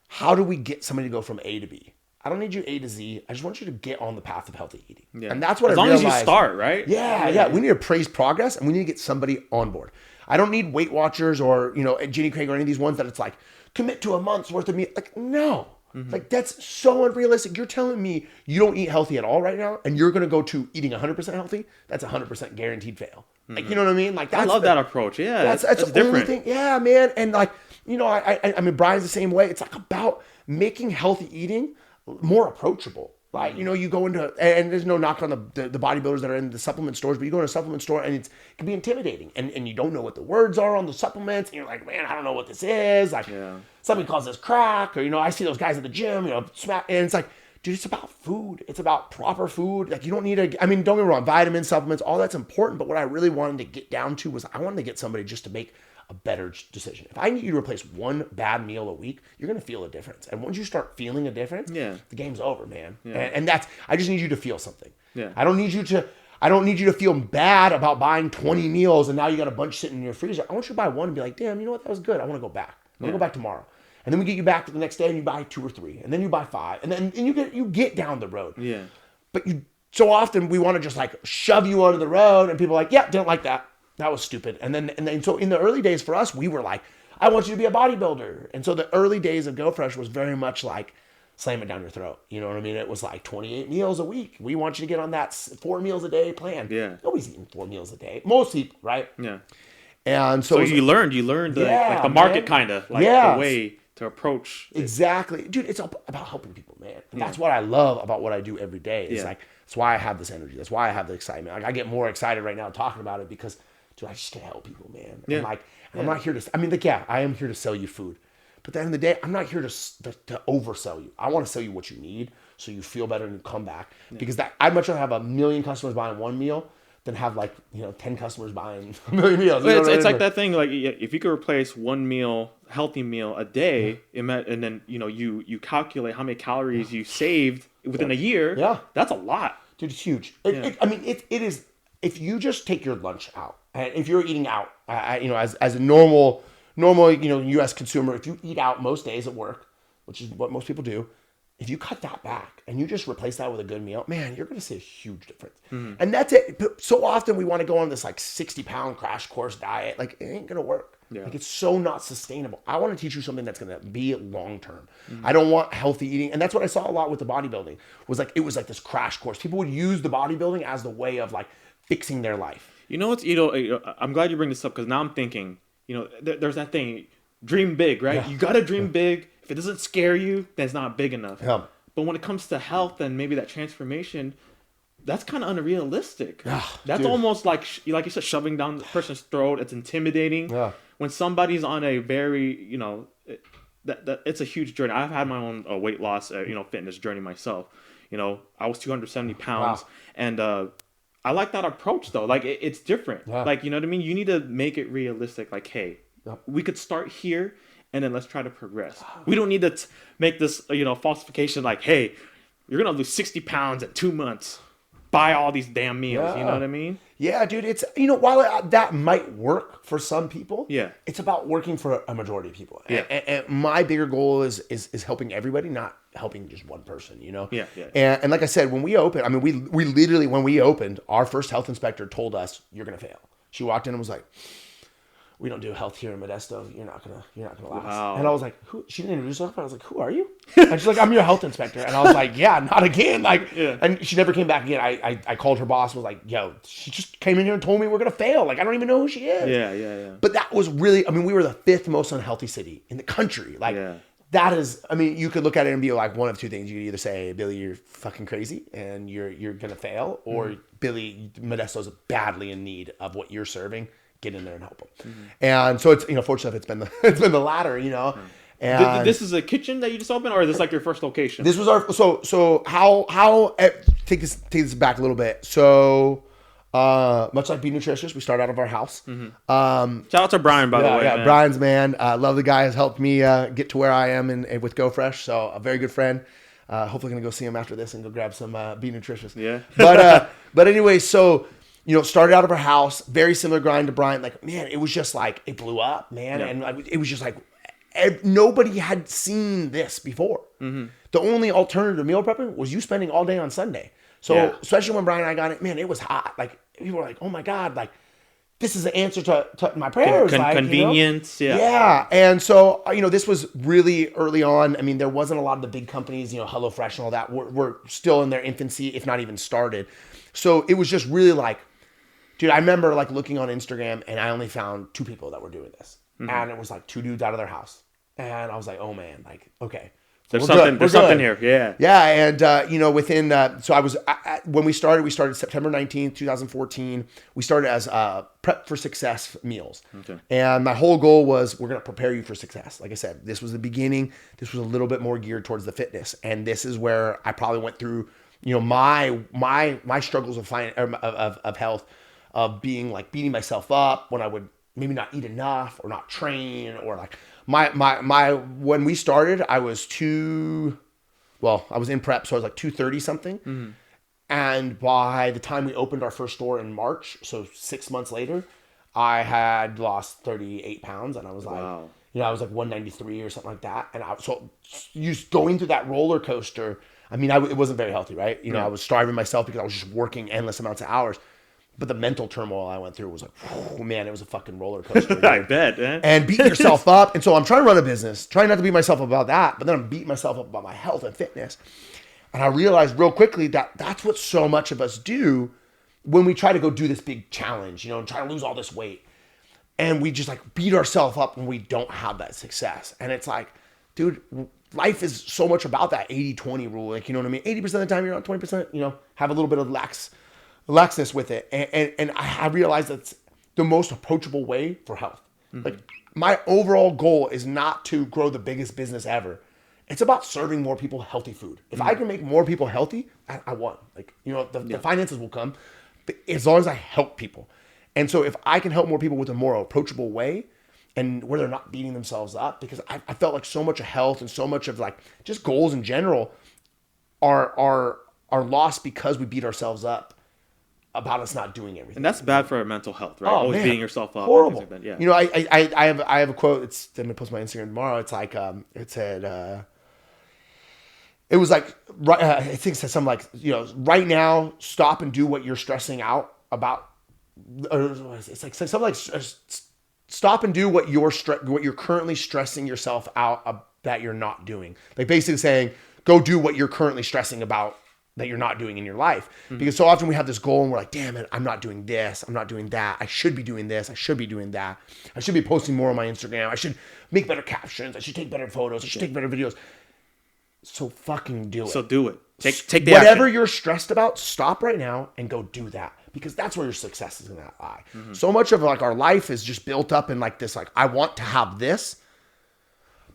how do we get somebody to go from A to B? I don't need you A to Z. I just want you to get on the path of healthy eating. Yeah. And that's what I realized. As long as you start, right? Yeah. We need to praise progress, and we need to get somebody on board. I don't need Weight Watchers or, Jenny Craig or any of these ones that it's like, commit to a month's worth of meal. Like, no. Like, that's so unrealistic. You're telling me you don't eat healthy at all right now, and you're going to go to eating 100% healthy? That's 100% guaranteed fail. Like, you know what I mean? Like, I love that approach. Yeah. That's the different. only thing. Yeah, man. And like, I mean, Brian's the same way. It's like about making healthy eating more approachable. Like, you go into, and there's no knock on the bodybuilders that are in the supplement stores, but you go to a supplement store and it can be intimidating, and you don't know what the words are on the supplements, and you're like, man, I don't know what this is. Like, somebody calls this crack, or, I see those guys at the gym, smack, and it's like, dude, it's about food. It's about proper food. Like, you don't need don't get me wrong, vitamins, supplements, all that's important, but what I really wanted to get down to was I wanted to get somebody just to make a better decision. If I need you to replace one bad meal a week, you're going to feel a difference. And once you start feeling a difference, the game's over, man. Yeah. And I just need you to feel something. Yeah. I don't need you to feel bad about buying 20 meals and now you got a bunch sitting in your freezer. I want you to buy one and be like, damn, you know what? That was good. I want to go back. I want to go back tomorrow. And then we get you back the next day and you buy 2 or 3. And then you buy 5. And you get down the road. Yeah. But so often we want to just like shove you onto the road, and people are like, yeah, didn't like that. That was stupid. And then so in the early days for us, we were like, I want you to be a bodybuilder. And so the early days of Go Fresh was very much like slam it down your throat. You know what I mean? It was like 28 meals a week. We want you to get on that 4 meals a day plan. Yeah. Nobody's eating 4 meals a day. Most people, right? Yeah. And so you learned the market kind of, like the way to approach it. Exactly. Dude, it's about helping people, man. And that's what I love about what I do every day. It's like, that's why I have this energy. That's why I have the excitement. Like, I get more excited right now talking about it because, dude, I just can help people, man. Yeah. I'm not here to, I am here to sell you food. But at the end of the day, I'm not here to oversell you. I want to sell you what you need so you feel better and you come back. Yeah. Because I'd much rather have 1 million customers buying 1 meal than have 10 customers buying 1 million meals. It's like that thing, like if you could replace 1 meal, healthy meal a day, and then you calculate how many calories you saved within a year. Yeah, that's a lot, dude. It's huge. It is. If you just take your lunch out, and if you're eating out, as a normal U.S. consumer, if you eat out most days at work, which is what most people do, if you cut that back and you just replace that with a good meal, man, you're going to see a huge difference. Mm-hmm. And that's it. But so often we want to go on this like 60-pound crash course diet. Like, it ain't going to work. Yeah. Like, it's so not sustainable. I want to teach you something that's going to be long-term. Mm-hmm. I don't want healthy eating. And that's what I saw a lot with the bodybuilding it was like this crash course. People would use the bodybuilding as the way of like fixing their life. I'm glad you bring this up because now I'm thinking, there's that thing, dream big, right? Yeah. You got to dream big. If it doesn't scare you, then it's not big enough. Yeah. But when it comes to health and maybe that transformation, that's kind of unrealistic. That's almost like you said, shoving down the person's throat. It's intimidating. Yeah. When somebody's on a very, that it's a huge journey. I've had my own weight loss, fitness journey myself. I was 270 pounds, and I like that approach though. Like it's different. Yeah. Like, you know what I mean? You need to make it realistic. Like, hey, we could start here. And then let's try to progress. We don't need to make this, falsification like, hey, you're going to lose 60 pounds in 2 months. Buy all these damn meals. Yeah. You know what I mean? Yeah, dude. It's, while that might work for some people, it's about working for a majority of people. Yeah. And my bigger goal is helping everybody, not helping just one person, Yeah. And like I said, when we opened, we literally, when we opened, our first health inspector told us, you're going to fail. She walked in and was like, we don't do health here in Modesto. You're not gonna last. Wow. And I was like, who? She didn't introduce herself. I was like, who are you? And she's like, I'm your health inspector. And I was like, yeah, not again. And she never came back again. I called her boss. Was like, yo, she just came in here and told me we're gonna fail. Like, I don't even know who she is. Yeah. But that was really, we were the 5th most unhealthy city in the country. Like, that is, you could look at it and be like one of two things. You could either say, Billy, you're fucking crazy and you're gonna fail, or Billy, Modesto's badly in need of what you're serving. Get in there and help them. Mm-hmm. And so it's, fortunately it's been the latter, And this is a kitchen that you just opened, or is this like your first location? this was our how take this back a little bit. So much like Be Nutritious, we started out of our house. Shout out to Brian, by the way. Yeah, man. Brian's man. Love the guy, has helped me get to where I am and with Go Fresh. So a very good friend. Hopefully gonna go see him after this and go grab some Be Nutritious. Yeah. But anyway, so started out of our house, very similar grind to Brian. Like, man, it was just like it blew up, man, Yeah. and it was just like nobody had seen this before. The only alternative to meal prepping was you spending all day on Sunday. So especially when Brian and I got it, man, it was hot. Like people were like, "Oh my God, like this is the answer to my prayers." Convenience, yeah. And so this was really early on. I mean, there wasn't a lot of the big companies, HelloFresh and all that were still in their infancy, if not even started. So it was just really like, dude, I remember like looking on Instagram and I only found 2 people that were doing this, and it was like 2 dudes out of their house. And I was like, oh man, like, okay. So There's something here. Yeah. Yeah. And, within, so when we started September 19th, 2014. We started as Prep for Success meals. Okay. And my whole goal was we're going to prepare you for success. Like I said, this was the beginning. This was a little bit more geared towards the fitness. And this is where I probably went through, my struggles of health, of being like beating myself up when I would maybe not eat enough or not train, or like when we started, I was I was in prep, so I was like 230 something. And by the time we opened our first store in March, so 6 months later, I had lost 38 pounds, and I was like, wow. I was like 193 or something like that. And so just going through that roller coaster, I mean, it wasn't very healthy, right? I was starving myself because I was just working endless amounts of hours. But the mental turmoil I went through was like, oh man, it was a fucking roller coaster. I bet, man. And beating yourself up. And so I'm trying to run a business, trying not to beat myself up about that, but then I'm beating myself up about my health and fitness. And I realized real quickly that that's what so much of us do when we try to go do this big challenge, and try to lose all this weight. And we just like beat ourselves up when we don't have that success. And it's like, dude, life is so much about that 80-20 rule. Like, you know what I mean? 80% of the time you're on 20%, have a little bit of laxness with it. And I realized that's the most approachable way for health. Like, my overall goal is not to grow the biggest business ever. It's about serving more people healthy food. If I can make more people healthy, I won. Like, the finances will come, but as long as I help people. And so if I can help more people with a more approachable way, and where they're not beating themselves up, because I felt like so much of health and so much of like just goals in general are lost because we beat ourselves up about us not doing everything. And that's bad for our mental health, right? Oh, Always man. beating yourself up. Horrible. Like that. Yeah. I have a quote. I'm gonna post my Instagram tomorrow. It's like it said it was like I think it said something like right now, stop and do what you're stressing out about. Or it's like something like stop and do what you're currently stressing yourself out that you're not doing. Like basically saying, go do what you're currently stressing about that you're not doing in your life. Because so often we have this goal and we're like, damn it, I'm not doing this. I'm not doing that. I should be doing this. I should be doing that. I should be posting more on my Instagram. I should make better captions. I should take better photos. I should take better videos. So fucking do it. So do it. Take the whatever action. you're stressed about, stop right now and go do that. Because that's where your success is going to lie. So much of like our life is just built up in like this, like, I want to have this,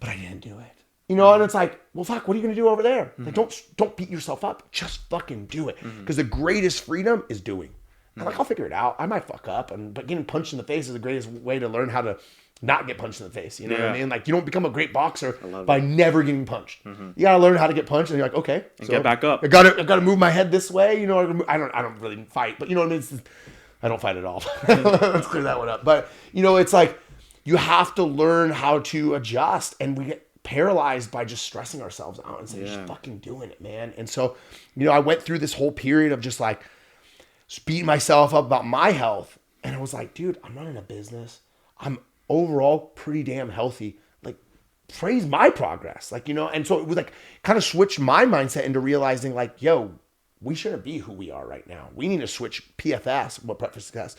but I didn't do it. And it's like, well, fuck, what are you going to do over there? Like, don't beat yourself up. Just fucking do it. Because the greatest freedom is doing. And like, I'll figure it out. I might fuck up, but getting punched in the face is the greatest way to learn how to not get punched in the face. You know what I mean? Like, you don't become a great boxer by never getting punched. You got to learn how to get punched, and you're like, okay, and get back up. I got to move my head this way. I don't really fight, but you know what I mean? I don't fight at all. Let's clear that one up. But it's like you have to learn how to adjust, and we get paralyzed by just stressing ourselves out and saying, just fucking doing it, man. And so, I went through this whole period of just like beating myself up about my health, and I was like, dude, I'm running a business. I'm overall pretty damn healthy. Like, praise my progress. Like, and so it was like kind of switched my mindset into realizing like, yo, we shouldn't be who we are right now. We need to switch PFS, Prep for Success,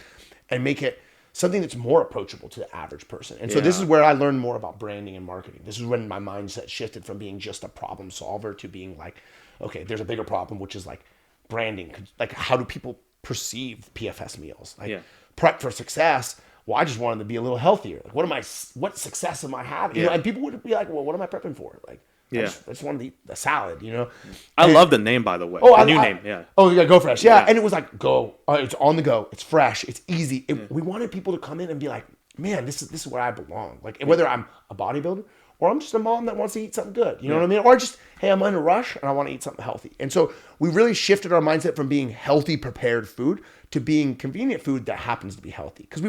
and make it something that's more approachable to the average person. And so this is where I learned more about branding and marketing. This is when my mindset shifted from being just a problem solver to being like, okay, there's a bigger problem, which is like branding. Like, how do people perceive PFS meals? Like, Prep for Success well, I just wanted to be a little healthier. Like, what success am I having? You know, and people would be like, well, what am I prepping for? Like, I just wanted to eat a salad, you know? I love the name, by the way. Oh, the new name, yeah. Oh, yeah, Go Fresh. Yeah. And it was like, it's on the go. It's fresh. It's easy. We wanted people to come in and be like, man, this is where I belong. Like, whether I'm a bodybuilder or I'm just a mom that wants to eat something good. You know what I mean? Or just, hey, I'm in a rush and I want to eat something healthy. And so we really shifted our mindset from being healthy, prepared food to being convenient food that happens to be healthy. Because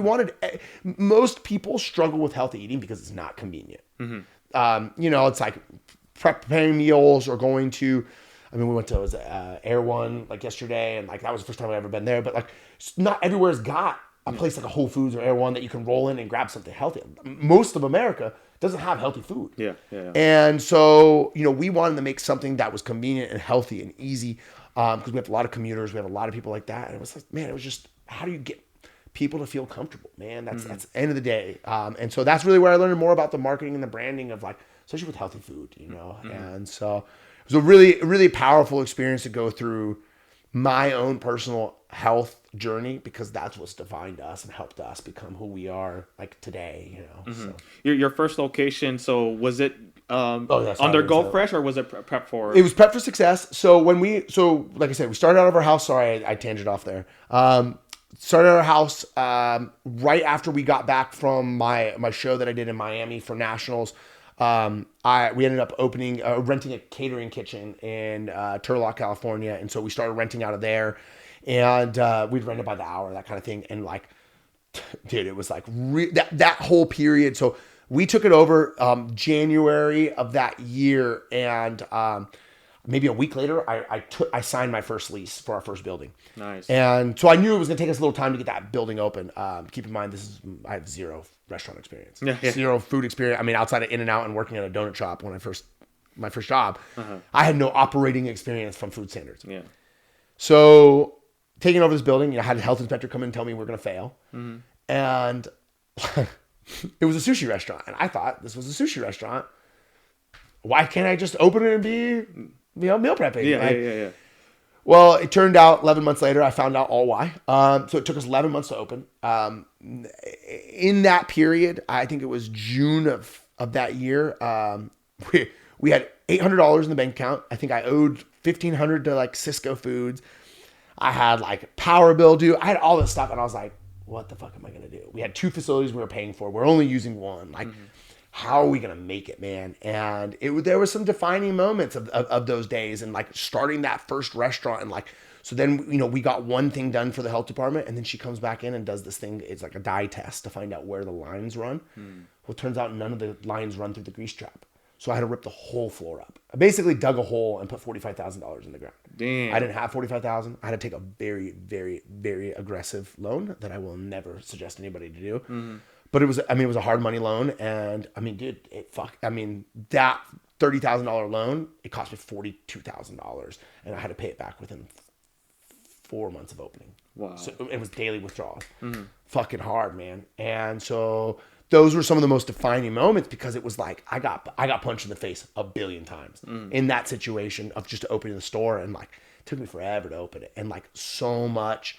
most people struggle with healthy eating because it's not convenient. You know, it's like preparing meals or going to, I mean, we went to Air One like yesterday, and like that was the first time I've ever been there. But like, not everywhere's got a place like a Whole Foods or Air One that you can roll in and grab something healthy. Most of America doesn't have healthy food. Yeah. And so, you know, we wanted to make something that was convenient and healthy and easy, because we have a lot of commuters, we have a lot of people like that, and it was like, man, it was just, how do you get people to feel comfortable, man? That's the end of the day. And so that's really where I learned more about the marketing and the branding of like, especially with healthy food, you know. And so it was a really, really powerful experience to go through my own personal health journey, because that's what's defined us and helped us become who we are like today, you know. So. Your first location, so was it under Go Fresh, or was it prep for? It was prep for success. So like I said, we started out of our house. Sorry, I tangent off there. Started at our house right after we got back from my show that I did in Miami for nationals. We ended up renting a catering kitchen in Turlock, California, and so we started renting out of there, and we'd rent it by the hour, that kind of thing. And like, dude, it was like that whole period. So we took it over January of that year, and maybe a week later, I signed my first lease for our first building. Nice. And so I knew it was going to take us a little time to get that building open. Keep in mind, I have zero restaurant experience, zero food experience. I mean, outside of In-N-Out and working at a donut shop when my first job, I had no operating experience from food standards. Yeah. So taking over this building, I had a health inspector come in and tell me we're going to fail. And it was a sushi restaurant. And I thought this was a sushi restaurant. Why can't I just open it and be, meal prepping? Yeah. Well, it turned out 11 months later, I found out all why. So it took us 11 months to open. In that period, I think it was June of that year, we had $800 in the bank account. I think I owed $1,500 to like Cisco Foods. I had like power bill due. I had all this stuff, and I was like, what the fuck am I going to do? We had 2 facilities we were paying for. We're only using one. Like, how are we going to make it, man? And there was some defining moments of those days, and like starting that first restaurant. And like, so then, you know, we got one thing done for the health department, and then she comes back in and does this thing. It's like a dye test to find out where the lines run. Well, it turns out none of the lines run through the grease trap. So I had to rip the whole floor up. I basically dug a hole and put $45,000 in the ground. Damn. I didn't have $45,000. I had to take a very, very, very aggressive loan that I will never suggest anybody to do. But it was a hard money loan. And I mean, dude, that $30,000 loan, it cost me $42,000. And I had to pay it back within 4 months of opening. Wow. So it was daily withdrawals. Fucking hard, man. And so those were some of the most defining moments, because it was like, I got punched in the face a billion times in that situation of just opening the store. And like, it took me forever to open it. And like, so much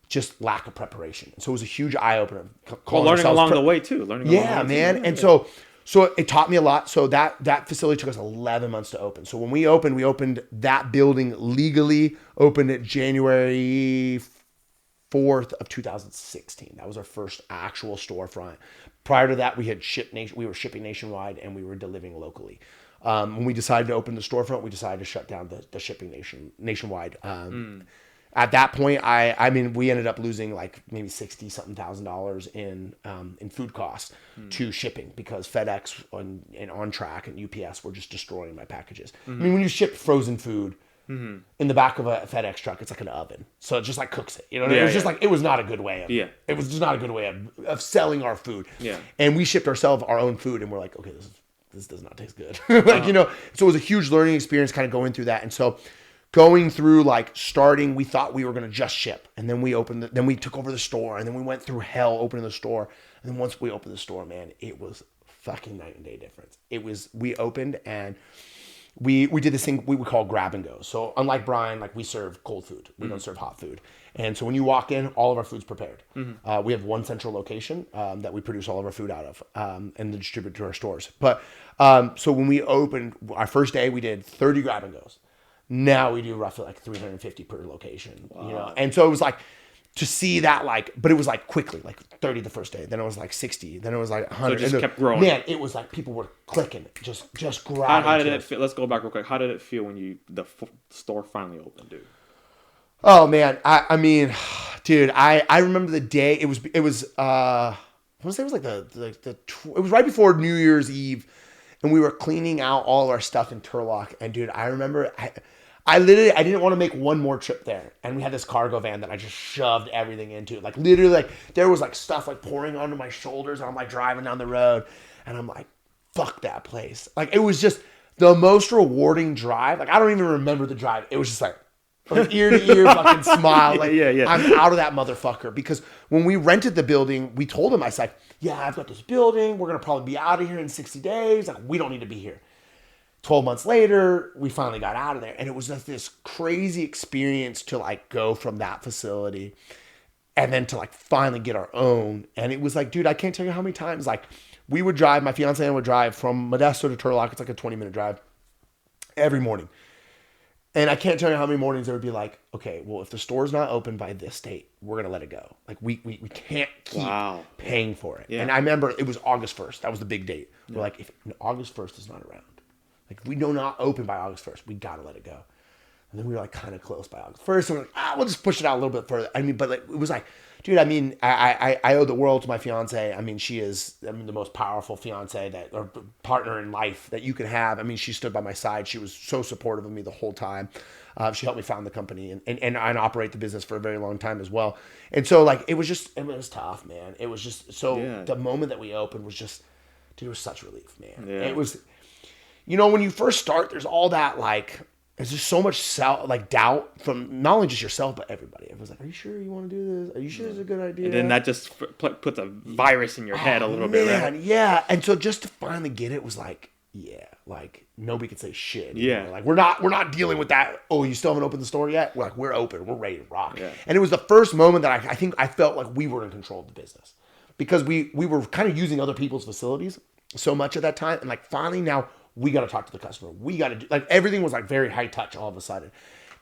just lack of preparation. And so it was a huge eye opener. Learning along the way too. And so it taught me a lot. So that facility took us 11 months to open. So when we opened that building legally, opened it January 4th of 2016. That was our first actual storefront. Prior to that, we were shipping nationwide, and we were delivering locally. When we decided to open the storefront, we decided to shut down the shipping nationwide. At that point, we ended up losing like maybe $60,000 in food costs to shipping, because FedEx and On Track and UPS were just destroying my packages. I mean, when you ship frozen food in the back of a FedEx truck, it's like an oven, so it just like cooks it. You know, it was just like, it was not a good way of it was just not a good way of selling our food. Yeah, and we shipped ourselves our own food, and we're like, okay, this does not taste good. You know, so it was a huge learning experience, kind of going through that. And so going through like starting, we thought we were going to just ship, and then then we took over the store, and then we went through hell opening the store. And then once we opened the store, man, it was fucking night and day difference. We opened, and we did this thing we would call grab and go. So unlike Brian, like we serve cold food. We don't serve hot food. And so when you walk in, all of our food's prepared. We have one central location that we produce all of our food out of and then distribute to our stores. But so when we opened, our first day, we did 30 grab and goes. Now we do roughly like 350 per location. Wow. You know? And so it was like, to see that, like, but it was like quickly, like 30 the first day, then it was like 60, then it was like 100. So it just kept growing. Man, it was like people were clicking, just grabbing. How did it feel? Let's go back real quick. How did it feel when the store finally opened, dude? Oh man, I mean, dude, I remember the day. It was I want to say it was like it was right before New Year's Eve, and we were cleaning out all our stuff in Turlock, and dude, I remember I didn't want to make one more trip there. And we had this cargo van that I just shoved everything into. Like literally, like there was like stuff like pouring onto my shoulders. And I'm like driving down the road and I'm like, fuck that place. Like it was just the most rewarding drive. Like I don't even remember the drive. It was just like from ear to ear fucking smile. Like yeah. I'm out of that motherfucker. Because when we rented the building, we told him, I said, yeah, I've got this building. We're going to probably be out of here in 60 days. Like we don't need to be here. 12 months later, we finally got out of there. And it was just this crazy experience to like go from that facility and then to like finally get our own. And it was like, dude, I can't tell you how many times like we would drive, my fiance and I would drive from Modesto to Turlock. It's like a 20-minute drive every morning. And I can't tell you how many mornings there would be like, okay, well, if the store's not open by this date, we're going to let it go. Like we can't keep paying for it. Yeah. And I remember it was August 1st. That was the big date. We're like, if August 1st is not around, like, if we do not open by August 1st, we got to let it go. And then we were, like, kind of close by August 1st. And we're like, we'll just push it out a little bit further. I mean, but, like, it was like, dude, I mean, I owe the world to my fiance. I mean, she is, the most powerful fiance or partner in life that you can have. I mean, she stood by my side. She was so supportive of me the whole time. She helped me found the company and operate the business for a very long time as well. And so, like, it was tough, man. It was just, the moment that we opened was just, dude, it was such relief, man. Yeah. It was... You know, when you first start, there's all that, like, there's just so much doubt from not only just yourself, but everybody. Everyone's like, are you sure you want to do this? Are you sure it's a good idea? And then that just puts a virus in your head a little bit, right? Yeah. And so just to finally get it was like, yeah, like, nobody could say shit. Yeah. Know? Like, we're not dealing with that, oh, you still haven't opened the store yet? We're like, we're open. We're ready to rock. Yeah. And it was the first moment that I think I felt like we were in control of the business. Because we were kind of using other people's facilities so much at that time. And, like, finally now... we got to talk to the customer. We got to do, like, everything was like very high touch all of a sudden.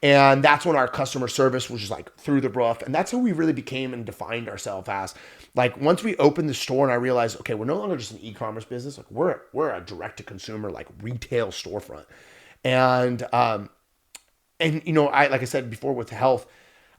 And that's when our customer service was just like through the roof. And that's how we really became and defined ourselves as. Like, once we opened the store and I realized, okay, we're no longer just an e-commerce business. Like, we're a direct to consumer, like, retail storefront. And you know, like I said before with health,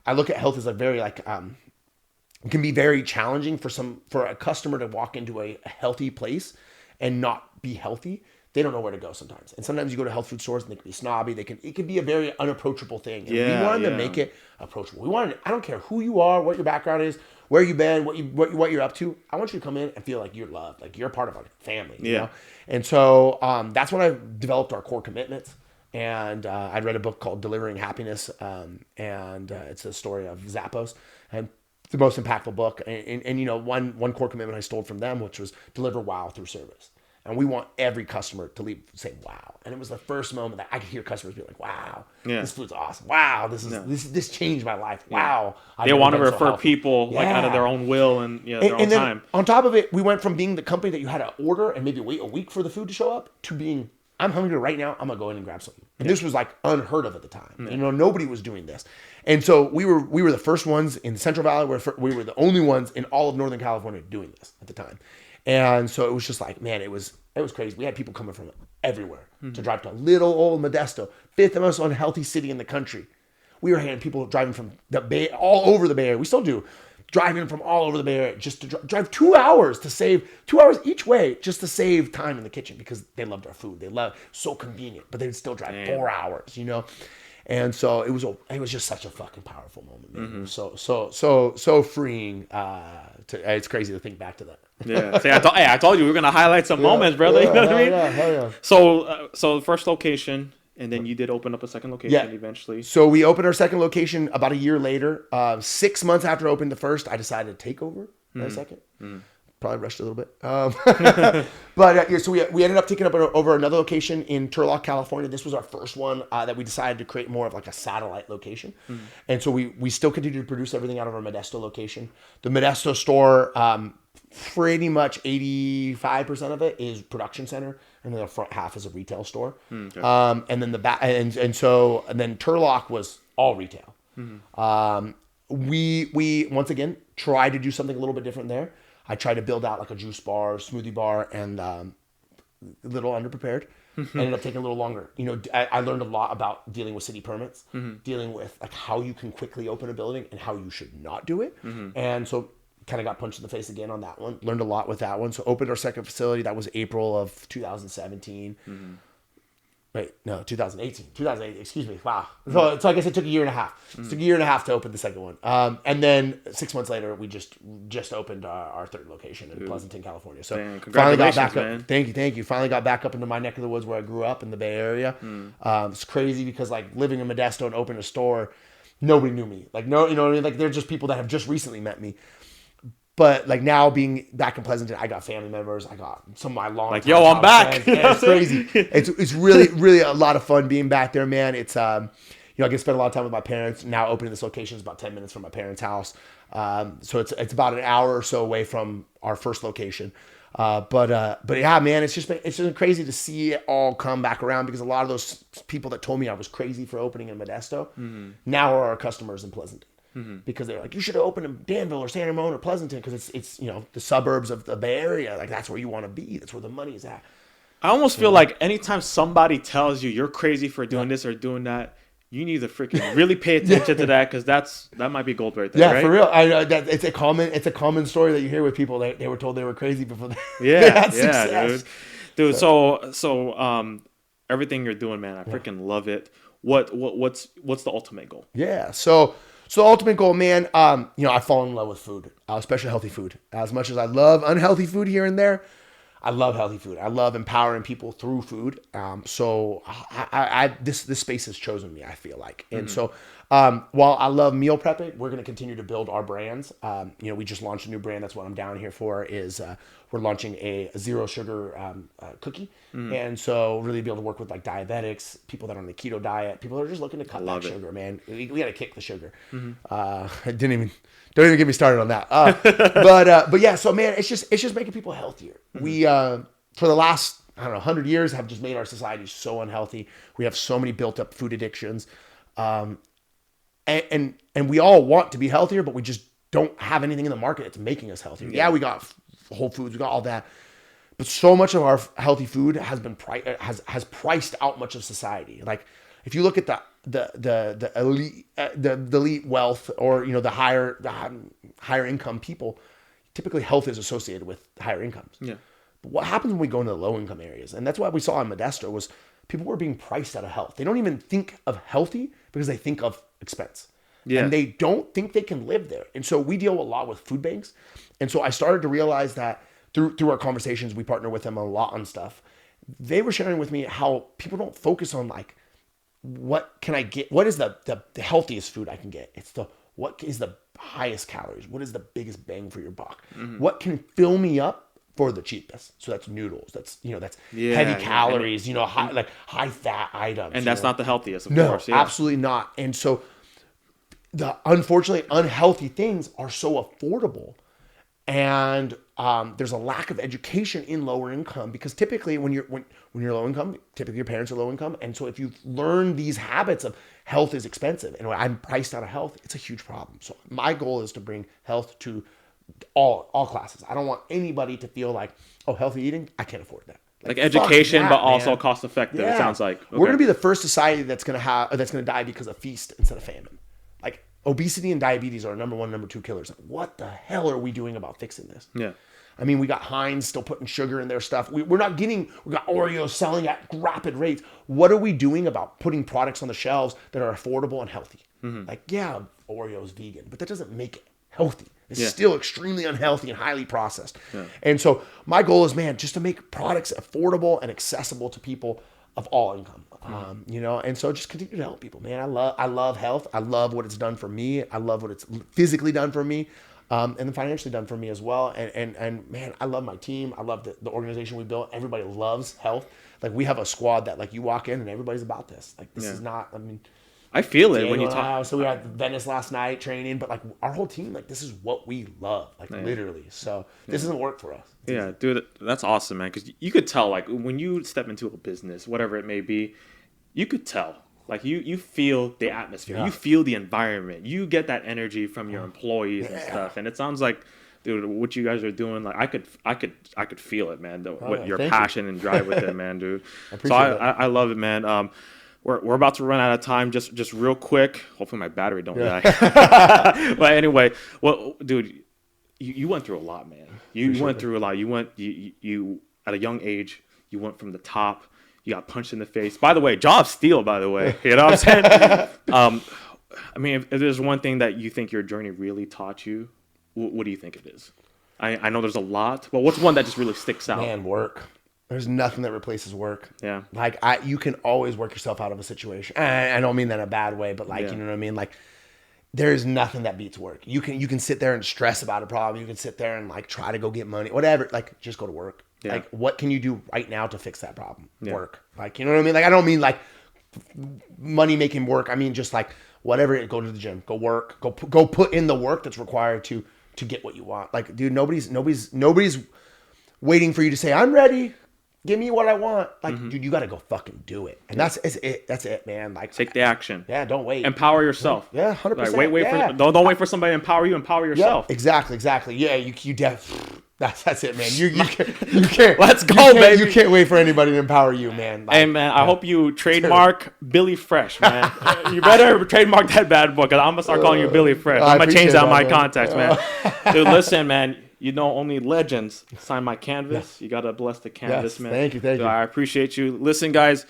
I look at health as a very like, it can be very challenging for a customer to walk into a healthy place and not be healthy. They don't know where to go sometimes. And sometimes you go to health food stores and they can be snobby. It can be a very unapproachable thing. And we wanted to make it approachable. I don't care who you are, what your background is, where you've been, what you're up to. I want you to come in and feel like you're loved, like you're part of our family. You know? And so that's when I developed our core commitments. And I'd read a book called Delivering Happiness. And it's a story of Zappos. And the most impactful book. And you know, one core commitment I stole from them, which was deliver wow through service. And we want every customer to leave saying wow. And it was the first moment that I could hear customers be like, wow, this food's awesome. Wow, this changed my life. Wow. They want to refer people like out of their own will and their own time. On top of it, we went from being the company that you had to order and maybe wait a week for the food to show up to being, I'm hungry right now. I'm going to go in and grab something. And this was like unheard of at the time. You know, nobody was doing this. And so we were the first ones in the Central Valley. We were the only ones in all of Northern California doing this at the time. And so it was just like, man, it was crazy. We had people coming from everywhere to drive to little old Modesto, fifth most unhealthy city in the country. We were having people driving from the Bay, all over the Bay Area. We still do, driving from all over the Bay Area just to drive 2 hours to save 2 hours each way just to save time in the kitchen because they loved our food. They loved so convenient, but they would still drive 4 hours, you know. And so it was just such a fucking powerful moment, man. So freeing. It's crazy to think back to that. Yeah. See, I told you we were gonna highlight some moments, brother. You know what I mean? Hell yeah. So the first location, and then you did open up a second location eventually. So we opened our second location about a year later. 6 months after I opened the first, I decided to take over the second. Probably rushed a little bit. But yeah, so we ended up taking up over another location in Turlock, California. This was our first one that we decided to create more of like a satellite location. And so we still continue to produce everything out of our Modesto location. The Modesto store, pretty much 85% of it is production center, and then the front half is a retail store. Okay. And then the back, and then Turlock was all retail. We once again tried to do something a little bit different there. I tried to build out like a juice bar, smoothie bar, and a little underprepared. Ended up taking a little longer. You know, I learned a lot about dealing with city permits, dealing with like how you can quickly open a building and how you should not do it. And so kind of got punched in the face again on that one. Learned a lot with that one. So opened our second facility. That was April of 2017. Wait, no, 2018. 2008, excuse me. Wow. So I guess it took a year and a half. It took a year and a half to open the second one. And then 6 months later, we just opened our third location in Pleasanton, California. So finally got back up. Thank you. Finally got back up into my neck of the woods where I grew up in the Bay Area. It's crazy because like living in Modesto and opening a store, nobody knew me. Like, no, you know what I mean? Like they're just people that have just recently met me. But like now being back in Pleasanton, I got family members. I got some of my long like, yo, I'm back. Yeah, it's crazy. It's really a lot of fun being back there, man. It's I get to spend a lot of time with my parents. Now opening this location is about 10 minutes from my parents' house, so it's about an hour or so away from our first location. But yeah, man, it's been crazy to see it all come back around because a lot of those people that told me I was crazy for opening in Modesto now are our customers in Pleasanton. Because they're like, you should have opened in Danville or San Ramon or Pleasanton because it's you know the suburbs of the Bay Area. Like that's where you want to be. That's where the money is at. I almost feel like anytime somebody tells you you're crazy for doing this or doing that, you need to freaking really pay attention to that because that might be gold right there. Yeah, right? for real. I know that it's a common story that you hear with people. They were told they were crazy before they yeah, had success. dude. So everything you're doing, man, I freaking love it. What's the ultimate goal? Yeah, so the ultimate goal, man, I fall in love with food, especially healthy food. As much as I love unhealthy food here and there, I love healthy food. I love empowering people through food. So this space has chosen me, I feel like. And so while I love meal prepping, we're going to continue to build our brands. We just launched a new brand. That's what I'm down here for is we're launching a zero sugar cookie. And so really be able to work with like diabetics, people that are on the keto diet, people that are just looking to cut back sugar, man. We got to kick the sugar. Don't even get me started on that. But yeah, so man, it's just making people healthier. We, for the last, 100 years have just made our society so unhealthy. We have so many built up food addictions. And we all want to be healthier, but we just don't have anything in the market that's making us healthier. Yeah, we got Whole Foods, we got all that. But so much of our healthy food has been has priced out much of society. Like if you look at the elite wealth or the higher income people, typically health is associated with higher incomes. Yeah. But what happens when we go into the low income areas? And that's what we saw in Modesto was people were being priced out of health. They don't even think of healthy because they think of expense. Yeah. And they don't think they can live there. And so we deal a lot with food banks. And so I started to realize that through our conversations, we partner with them a lot on stuff. They were sharing with me how people don't focus on like, what can I get? What is the healthiest food I can get? It's what is the highest calories? What is the biggest bang for your buck? What can fill me up for the cheapest? So that's noodles. That's heavy calories. High fat items. And that's not the healthiest, of course. No, absolutely not. And so unfortunately, unhealthy things are so affordable. And there's a lack of education in lower income because typically when you're low income, typically your parents are low income. And so if you learn these habits of health is expensive and I'm priced out of health, it's a huge problem. So my goal is to bring health to all classes. I don't want anybody to feel like, oh, healthy eating, I can't afford that. Like education, but also cost effective. Yeah. It sounds like we're going to be the first society that's going to die because of feast instead of famine. Like obesity and diabetes are number one, number two killers. Like, what the hell are we doing about fixing this? Yeah. I mean, we got Heinz still putting sugar in their stuff. We got Oreos selling at rapid rates. What are we doing about putting products on the shelves that are affordable and healthy? Like, yeah, Oreo's vegan, but that doesn't make it healthy. It's still extremely unhealthy and highly processed. Yeah. And so my goal is, man, just to make products affordable and accessible to people of all income. And so just continue to help people, man. I love health. I love what it's done for me. I love what it's physically done for me. and then financially done for me as well. And man, I love my team. I love the organization we built. Everybody loves health. Like we have a squad that like you walk in and everybody's about this. Like this is not, I mean, I feel it when you talk. So we were at Venice last night training, but like our whole team, like this is what we love, like literally. So this doesn't work for us. Yeah, dude, that's awesome, man. Because you could tell, like when you step into a business, whatever it may be, you could tell. Like you feel the atmosphere, you feel the environment, you get that energy from your employees and stuff. And it sounds like, dude, what you guys are doing, like I could feel it, man. What your passion and drive with it, man, dude. I love it, man. We're about to run out of time. Just real quick. Hopefully my battery don't die. But anyway, well, dude, you went through a lot, man. You went through a lot. You at a young age, you went from the top. You got punched in the face. By the way, jaw of steel, by the way. You know what I'm saying? I mean, if there's one thing that you think your journey really taught you, what do you think it is? I know there's a lot, but what's one that just really sticks out? Man, work. There's nothing that replaces work. Yeah. Like you can always work yourself out of a situation. I don't mean that in a bad way, but like, you know what I mean? Like there is nothing that beats work. You can sit there and stress about a problem. You can sit there and like try to go get money, whatever. Like just go to work. Yeah. Like what can you do right now to fix that problem? Yeah. Work. Like, you know what I mean? Like I don't mean like money making work. I mean just like whatever. Go to the gym. Go work. Go put in the work that's required to get what you want. Like, dude, nobody's waiting for you to say I'm ready. Give me what I want. Like, dude, you got to go fucking do it. And that's it. That's it, man. Like, take the action. Yeah, don't wait. Empower yourself. Yeah, 100%. Like, wait for don't wait for somebody to empower you. Empower yourself. Yeah, exactly. Yeah, that's it, man. You can't. Let's go, baby. You can't wait for anybody to empower you, man. Like, hey, man, I hope you trademark Billy Fresh, man. You better trademark that bad boy, because I'm gonna start calling you Billy Fresh. I'm gonna change that on my contacts, man. Dude, listen, man. You know, only legends sign my canvas. You got to bless the canvas, man. Thank you. I appreciate you. Listen, guys,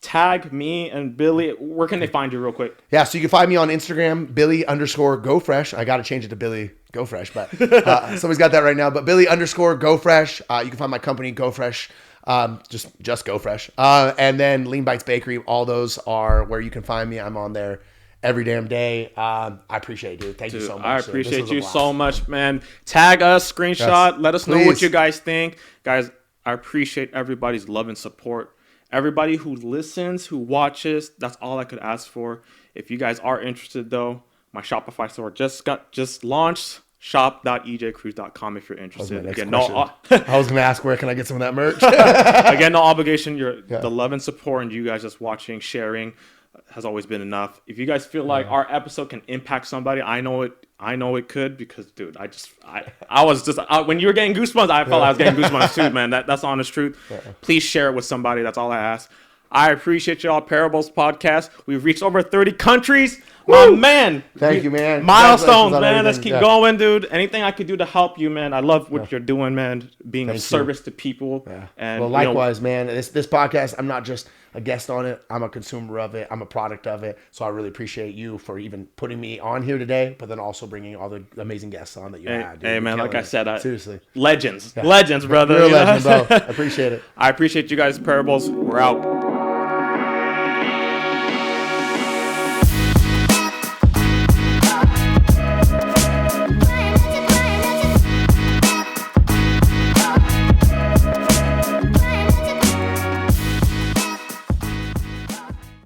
tag me and Billy. Where can they find you real quick? Yeah, so you can find me on Instagram, Billy_GoFresh. I got to change it to Billy Go Fresh, but somebody's got that right now. But Billy_Go Fresh. You can find my company, Go Fresh. Just Go Fresh. And then Lean Bites Bakery. All those are where you can find me. I'm on there every damn day. I appreciate it, dude. Thank you so much. I appreciate you so much, man. Tag us, screenshot. Yes, let us know what you guys think. Guys, I appreciate everybody's love and support. Everybody who listens, who watches, that's all I could ask for. If you guys are interested, though, my Shopify store just launched. shop.ejcruise.com if you're interested. Again, I was gonna ask, where can I get some of that merch? Again, no obligation. The love and support and you guys just watching, sharing has always been enough. If you guys feel like our episode can impact somebody, I know it could, because dude, I was just when you were getting goosebumps, I felt I was getting goosebumps too, man. That's the honest truth. Please share it with somebody. That's all I ask. I appreciate y'all. Parables Podcast. We've reached over 30 countries. My man. Thank you, man. Milestones, man. Let's keep going, dude. Anything I could do to help you, man. I love what you're doing, man. Being of service to people. Yeah. And well, likewise, man. This podcast, I'm not just a guest on it. I'm a consumer of it. I'm a product of it. So I really appreciate you for even putting me on here today, but then also bringing all the amazing guests on that you had. Hey, man, like I said, seriously. Legends, brother. You're a legend, bro. I appreciate it. I appreciate you guys, Parables. We're out.